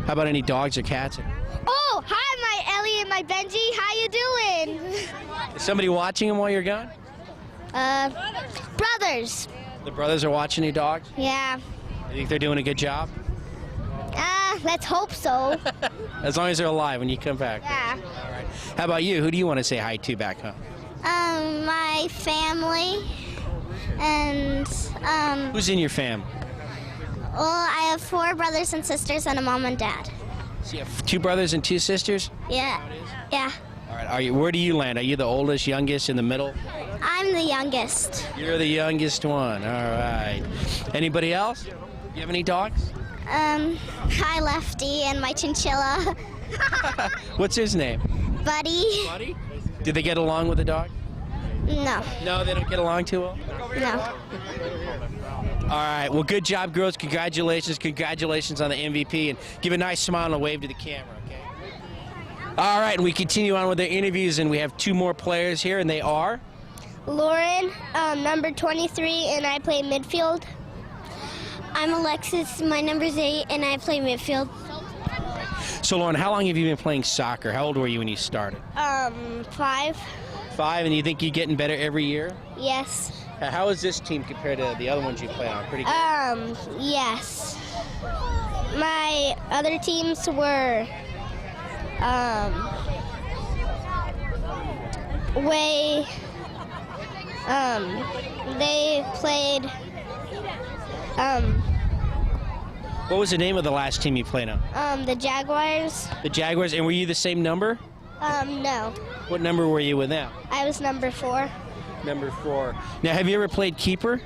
How about any dogs or cats? Oh, hi, my Ellie and my Benji. How you doing? Is somebody watching them while you're gone? Brothers. The brothers are watching your dogs? Yeah. You think they're doing a good job? Let's hope so. As long as they're alive when you come back. Yeah. All right. How about you? Who do you want to say hi to back home? My family and, Who's in your family? well, I have 4 brothers and sisters and a mom and dad. So you have 2 brothers and 2 sisters? Yeah. Yeah. All right. Where do you land? Are you the oldest, youngest, in the middle? I'm the youngest. You're the youngest one. All right. Anybody else? You have any dogs? Hi, Lefty and my chinchilla, What's his name? Buddy. Buddy. Did they get along with the dog? No. No, they don't get along too well? No. All right. Well, good job, girls. Congratulations. Congratulations on the MVP. And give a nice smile and a wave to the camera, okay? All right. And we continue on with the interviews, and we have 2 more players here, and they are? Lauren, number 23, and I play midfield. I'm Alexis, my number's 8, and I play midfield. So, Lauren, how long have you been playing soccer? How old were you when you started? 5. 5, and you think you're getting better every year? Yes. How is this team compared to the other ones you played on? Pretty good? Yes. My other teams were, they played, What was the name of the last team you played on? the Jaguars. The Jaguars, and were you the same number? No. What number were you with them? I was number 4. Number 4. Now, have you ever played keeper?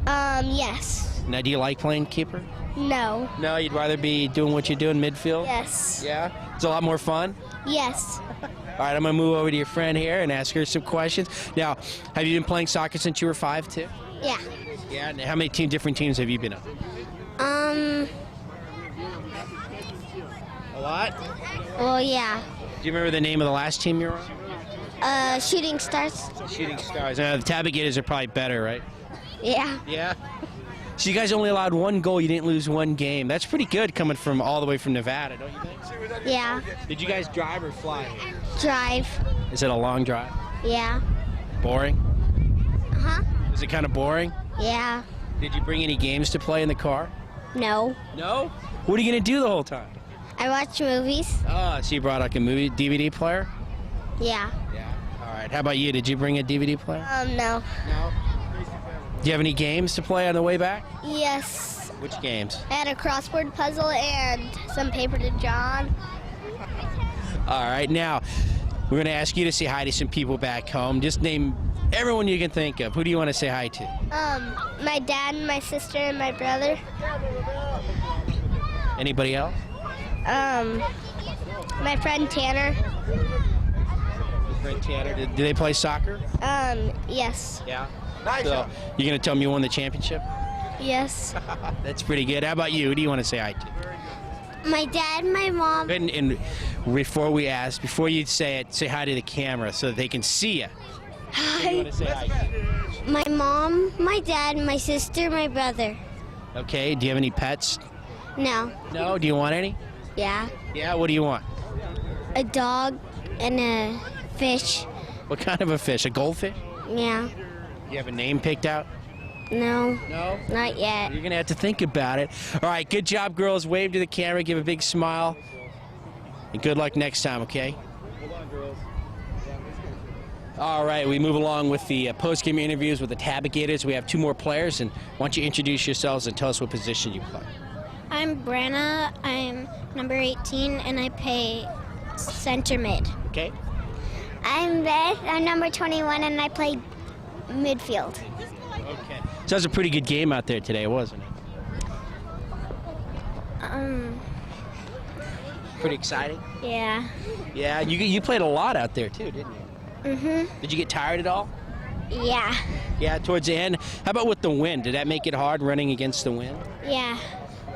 Yes. Now, do you like playing keeper? No. No, you'd rather be doing what you do in midfield? Yes. Yeah? It's a lot more fun? Yes. All right, I'm going to move over to your friend here and ask her some questions. Now, have you been playing soccer since you were 5, too? Yeah. Yeah, and how many different teams have you been on? A lot? Well, yeah. Do you remember the name of the last team you were on? Shooting Stars. Shooting Stars. The Tabagators are probably better, right? Yeah. Yeah. So you guys only allowed 1 goal. You didn't lose 1 game. That's pretty good coming from all the way from Nevada, don't you think? Yeah. Did you guys drive or fly? Drive. Is it a long drive? Yeah. Boring? Huh? Is it kind of boring? Yeah. Did you bring any games to play in the car? No. No? What are you going to do the whole time? I watch movies. Oh, so you brought like a movie DVD player? Yeah. Yeah. All right. How about you? Did you bring a DVD player? No. No. Do you have any games to play on the way back? Yes. Which games? I had a crossword puzzle and some paper to John. All right, now we're going to ask you to say hi to some people back home. Just name everyone you can think of. Who do you want to say hi to? My dad, my sister, and my brother. Anybody else? My friend Tanner. Friend Tanner. Do they play soccer? Yes. Yeah. So you're going to tell me you won the championship? Yes. That's pretty good. How about you? Who do you want to say hi to? My dad, my mom. And before you say it, say hi to the camera so that they can see you. Who do you want to say hi to? My mom, my dad, my sister, my brother. Okay. Do you have any pets? No. No. Do you want any? Yeah. Yeah. What do you want? A dog and a fish. What kind of a fish? A goldfish? Yeah. You have a name picked out? No. No? Not yet. You're going to have to think about it. All right, good job, girls. Wave to the camera, give a big smile. And good luck next time, okay? Hold on, girls. All right, we move along with the post-game interviews with the Tabagators. We have 2 more players, and why don't you introduce yourselves and tell us what position you play. I'm Brenna. I'm number 18, and I play center mid. Okay? I'm Beth. I'm number 21, and I play midfield. Okay. So that was a pretty good game out there today, wasn't it? Pretty exciting? Yeah. Yeah, you played a lot out there, too, didn't you? Mm-hmm. Did you get tired at all? Yeah. Yeah, towards the end. How about with the wind? Did that make it hard running against the wind? Yeah.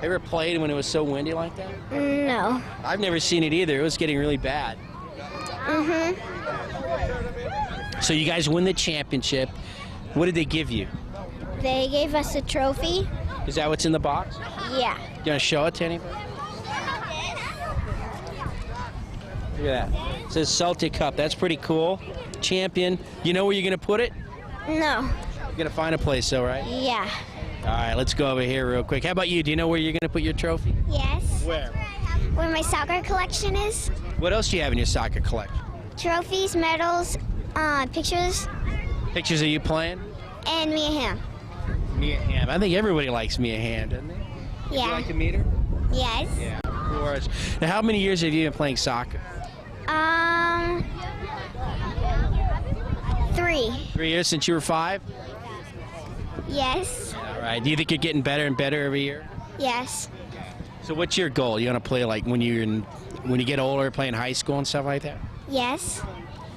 Ever played when it was so windy like that? No. I've never seen it either. It was getting really bad. Mm-hmm. So you guys win the championship. What did they give you? They gave us a trophy. Is that what's in the box? Yeah. You want to show it to anybody? Look at that. It says Celtic Cup. That's pretty cool. Champion. You know where you're going to put it? No. You're going to find a place, though, right? Yeah. All right, let's go over here real quick. How about you? Do you know where you're going to put your trophy? Yes. Where? Where my soccer collection is. What else do you have in your soccer collection? Trophies, medals, pictures, Pictures of you playing? and Mia Hamm. Mia Hamm. I think everybody likes Mia Hamm, doesn't they? Yeah. You like to meet her? Yes. Yeah, of course. Now, how many years have you been playing soccer? 3. 3 years since you were 5? Yes. All right. Do you think you're getting better and better every year? Yes. So what's your goal? You want to play like when you get older, play in high school and stuff like that? Yes.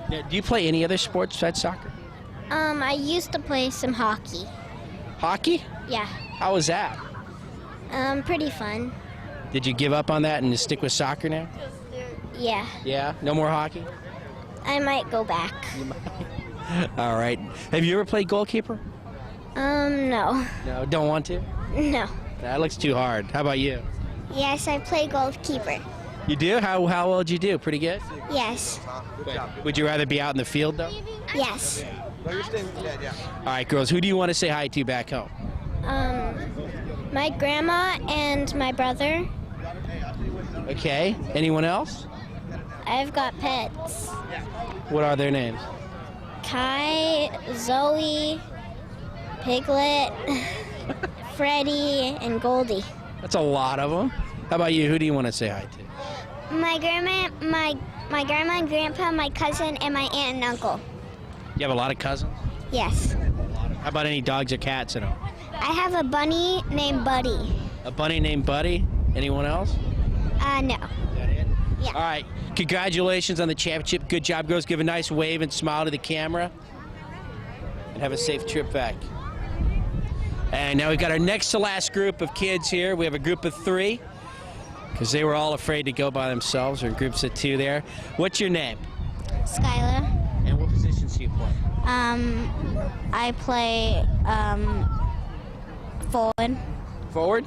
Now, do you play any other sports besides soccer? I used to play some hockey. Hockey? Yeah. How was that? Pretty fun. Did you give up on that and just stick with soccer now? Yeah. Yeah? No more hockey? I might go back. All right. Have you ever played goalkeeper? No. No, don't want to? No. That looks too hard. How about you? Yes, I play goalkeeper. You do? How well did you do? Pretty good? Yes. Would you rather be out in the field, though? Yes. No, you're staying dead, yeah. All right, girls, who do you want to say hi to back home? My grandma and my brother. Okay. Anyone else? I've got pets. What are their names? Kai, Zoe, Piglet, Freddie, and Goldie. That's a lot of them. How about you? Who do you want to say hi to? My grandma, my grandma and grandpa, my cousin, and my aunt and uncle. You have a lot of cousins? Yes. How about any dogs or cats at home? I have a bunny named Buddy. A bunny named Buddy? Anyone else? No. Is that it? Yeah. All right. Congratulations on the championship. Good job, girls. Give a nice wave and smile to the camera. And have a safe trip back. And now we've got our next to last group of kids here. We have a group of 3 because they were all afraid to go by themselves. Or in groups of 2 there. What's your name? Skylar. And what positions do you play? I play forward. Forward?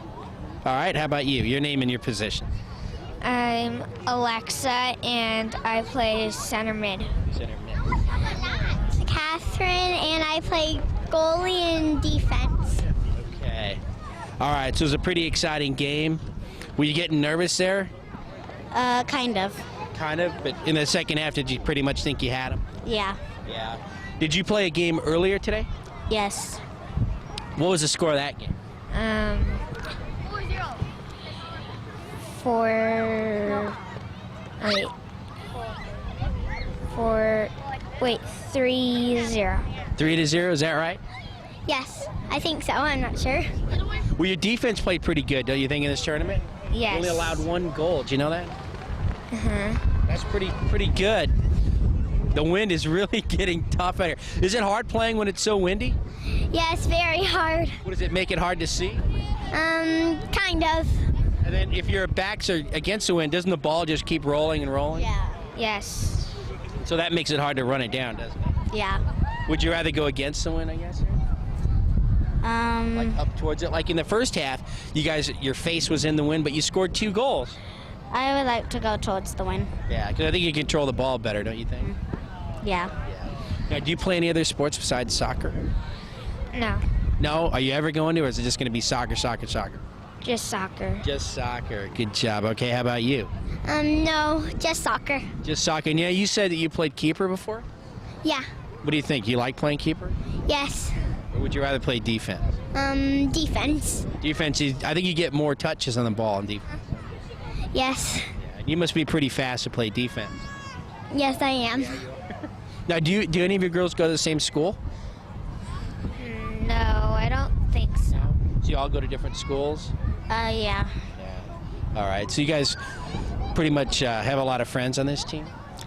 All right. How about you? Your name and your position? I'm Alexa, and I play center mid. Center mid. Catherine, and I play goalie and defense. Okay. All right. So it was a pretty exciting game. Were you getting nervous there? Kind of. Kind of. But in the second half, did you pretty much think you had them? Yeah. Yeah. Did you play a game earlier today? Yes. What was the score of that game? Wait, 3-0. 3-0, is that right? Yes, I think so. I'm not sure. Well, your defense played pretty good, don't you think, in this tournament? Yes. You only allowed 1 goal. Do you know that? Uh-huh. That's pretty good. The wind is really getting tough out here. Is it hard playing when it's so windy? Yes, very hard. What does it make it hard to see? Kind of. And then if your backs are against the wind, doesn't the ball just keep rolling and rolling? Yeah. Yes. So that makes it hard to run it down, doesn't it? Yeah. Would you rather go against the wind, I guess? Like up towards it? Like in the first half, you guys, your face was in the wind, but you scored 2 goals. I would like to go towards the wind. Yeah, because I think you control the ball better, don't you think? Yeah. Now, do you play any other sports besides soccer? No. No? Are you ever going to, or is it just going to be soccer? Just soccer. Just soccer. Good job. Okay, how about you? No, just soccer. Just soccer. And yeah, you said that you played keeper before? Yeah. What do you think? You like playing keeper? Yes. Or would you rather play defense? Defense. Defense, I think you get more touches on the ball in defense. Yes. Yeah, you must be pretty fast to play defense. Yes, I am. Now, do any of your girls go to the same school? No, I don't think so. So you all go to different schools? Yeah. Yeah. All right. So you guys pretty much have a lot of friends on this team?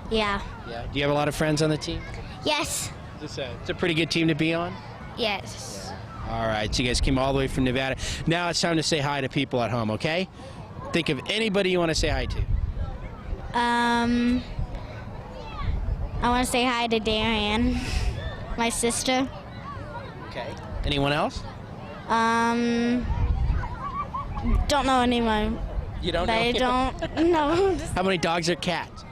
Yeah. Yeah. Do you have a lot of friends on the team? Yes. It's a pretty good team to be on? Yes. All right. So you guys came all the way from Nevada. Now it's time to say hi to people at home, okay? Think of anybody you want to say hi to. I want to say hi to Diane, my sister. Okay. Anyone else? Don't know anyone. You don't know? I don't know. How many dogs or cats?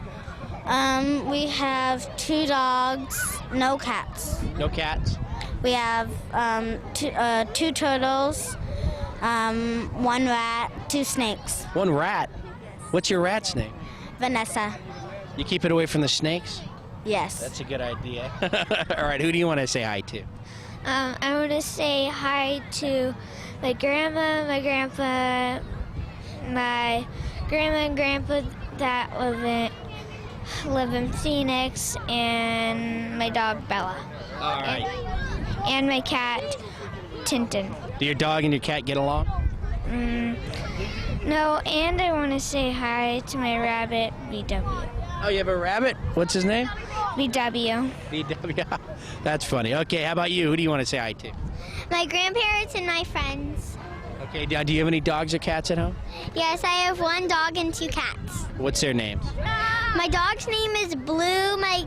We have 2 dogs, no cats. No cats? We have 2 turtles, 1 rat, 2 snakes. 1 rat? What's your rat's name? Vanessa. You keep it away from the snakes? Yes. That's a good idea. All right, who do you want to say hi to? I want to say hi to my grandma, my grandpa, my grandma and grandpa that live in Phoenix, and my dog Bella. All right. And my cat Tintin. Do your dog and your cat get along? No, and I want to say hi to my rabbit BW. Oh, you have a rabbit? What's his name? BW. BW. That's funny. Okay, how about you? Who do you want to say hi to? My grandparents and my friends. Okay, now do you have any dogs or cats at home? Yes, I have 1 dog and 2 cats. What's their names? My dog's name is Blue. My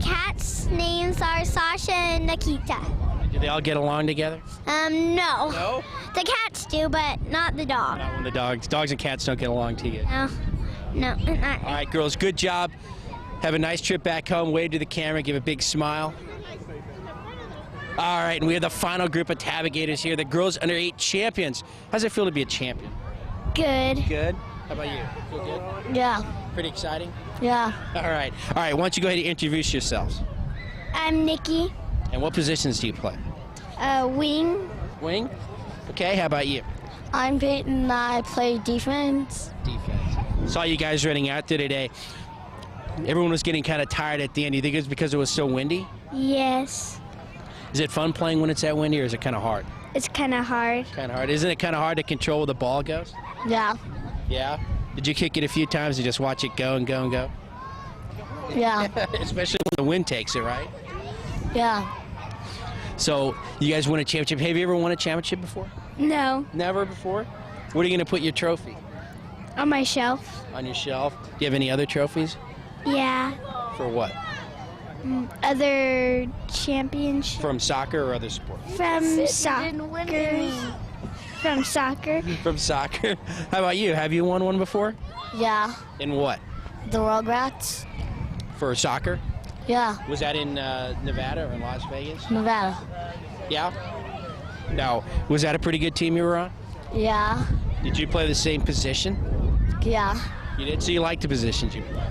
cat's names are Sasha and Nikita. Do they all get along together? No. No? The cats do, but not the dog. Not when the dogs and cats don't get along together. No. Not. All right, girls, good job. Have a nice trip back home. Wave to the camera. Give a big smile. All right, and we have the final group of Tabagators here, the girls under 8 champions. How's it feel to be a champion? Good. Good. How about you? Feel good? Yeah. Pretty exciting? Yeah. All right. Why don't you go ahead and introduce yourselves? I'm Nikki. And what positions do you play? Wing. Wing? Okay, how about you? I'm Peyton and I play defense. Defense. Saw you guys running out there today. Everyone was getting kind of tired at the end. Do you think it's because it was so windy? Yes. Is it fun playing when it's that windy, or is it kind of hard? It's kind of hard. Kind of hard. Isn't it kind of hard to control where the ball goes? Yeah. Yeah? Did you kick it a few times and just watch it go and go and go? Yeah. Especially when the wind takes it, right? Yeah. So, you guys won a championship. Have you ever won a championship before? No. Never before? Where are you going to put your trophy? On my shelf. On your shelf? Do you have any other trophies? Yeah. For what? Other championship. From soccer or other sports? From soccer. From soccer. From soccer. How about you? Have you won one before? Yeah. In what? The Rugrats. For soccer? Yeah. Was that in Nevada or in Las Vegas? Nevada. Yeah? Now, was that a pretty good team you were on? Yeah. Did you play the same position? Yeah. You did? So you liked the positions you played?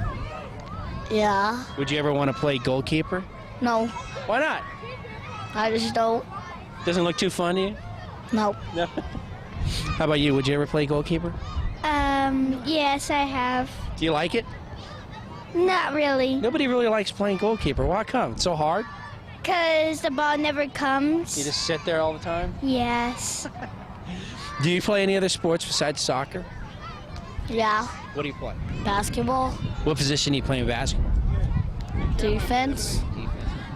Yeah. Would you ever want to play goalkeeper? No. Why not? I just don't. Doesn't look too fun to you? No. No. How about you? Would you ever play goalkeeper? I Yes, I have. Do you like it? Not really, Nobody really likes playing goalkeeper. Why come? It's so hard? because the ball never comes. You just sit there all the time? Yes. Do you play any other sports besides soccer? Yeah. What do you play? Basketball, What position do you play in basketball? defense.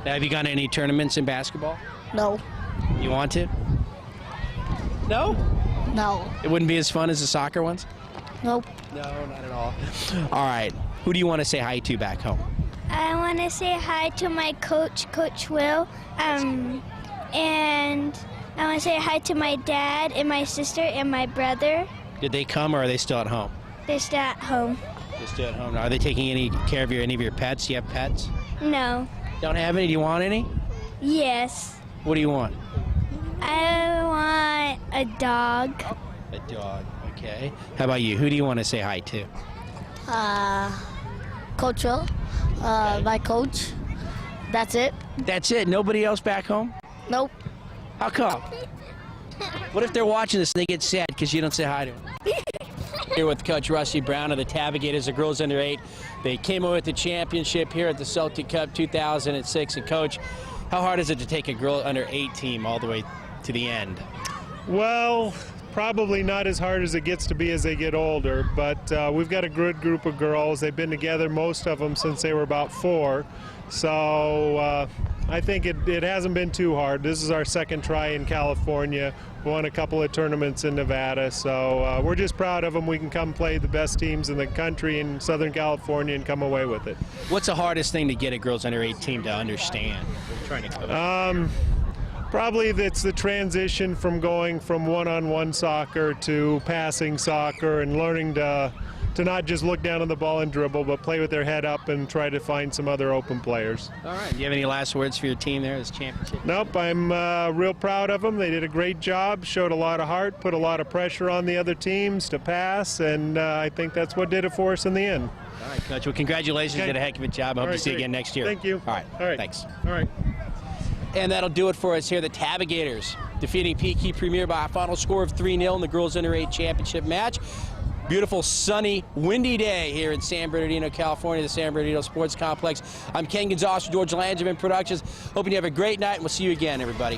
Now, have you gone to any tournaments in basketball? No. You want to? No? No. It wouldn't be as fun as the soccer ones? Nope. No, not at all. All right. Who do you want to say hi to back home? I want to say hi to my coach, Coach Will, and I want to say hi to my dad and my sister and my brother. Did they come or are they still at home? They're still at home. They're still at home. Now, are they taking any care of any of your pets? Do you have pets? No. Don't have any? Do you want any? Yes. What do you want? I want a dog. A dog. Okay. How about you? Who do you want to say hi to? Coach Will, my coach. That's it. That's it? Nobody else back home? Nope. How come? What if they're watching this and they get sad because you don't say hi to them? Here with Coach Rusty Brown of the Tabagators, the girls under 8. They came away with the championship here at the Celtic Cup 2006. And Coach, how hard is it to take a girl under 8 team all the way to the end? Well, probably not as hard as it gets to be as they get older, but we've got a good group of girls. They've been together, most of them, since they were about 4. So I think it hasn't been too hard. This is our second try in California. We won a couple of tournaments in Nevada, so we're just proud of them. We can come play the best teams in the country in Southern California and come away with it. What's the hardest thing to get a girls under 8 team to understand? Trying to Probably it's the transition from going from one-on-one soccer to passing soccer and learning to not just look down on the ball and dribble, but play with their head up and try to find some other open players. All right. Do you have any last words for your team there, this championship? Nope, I'm real proud of them. They did a great job, showed a lot of heart, put a lot of pressure on the other teams to pass, and I think that's what did it for us in the end. All right, Coach. Well, congratulations. Okay. You did a heck of a job. I hope to see you again next year. Thank you. All right. All right. Thanks. All right. And that'll do it for us here. The Tabagators defeating Peaky Premier by a final score of 3-0 in the girls under 8 championship match. Beautiful, sunny, windy day here in San Bernardino, California, the San Bernardino Sports Complex. I'm Ken Gonzalez from George Langerman Productions. Hoping you have a great night, and we'll see you again, everybody.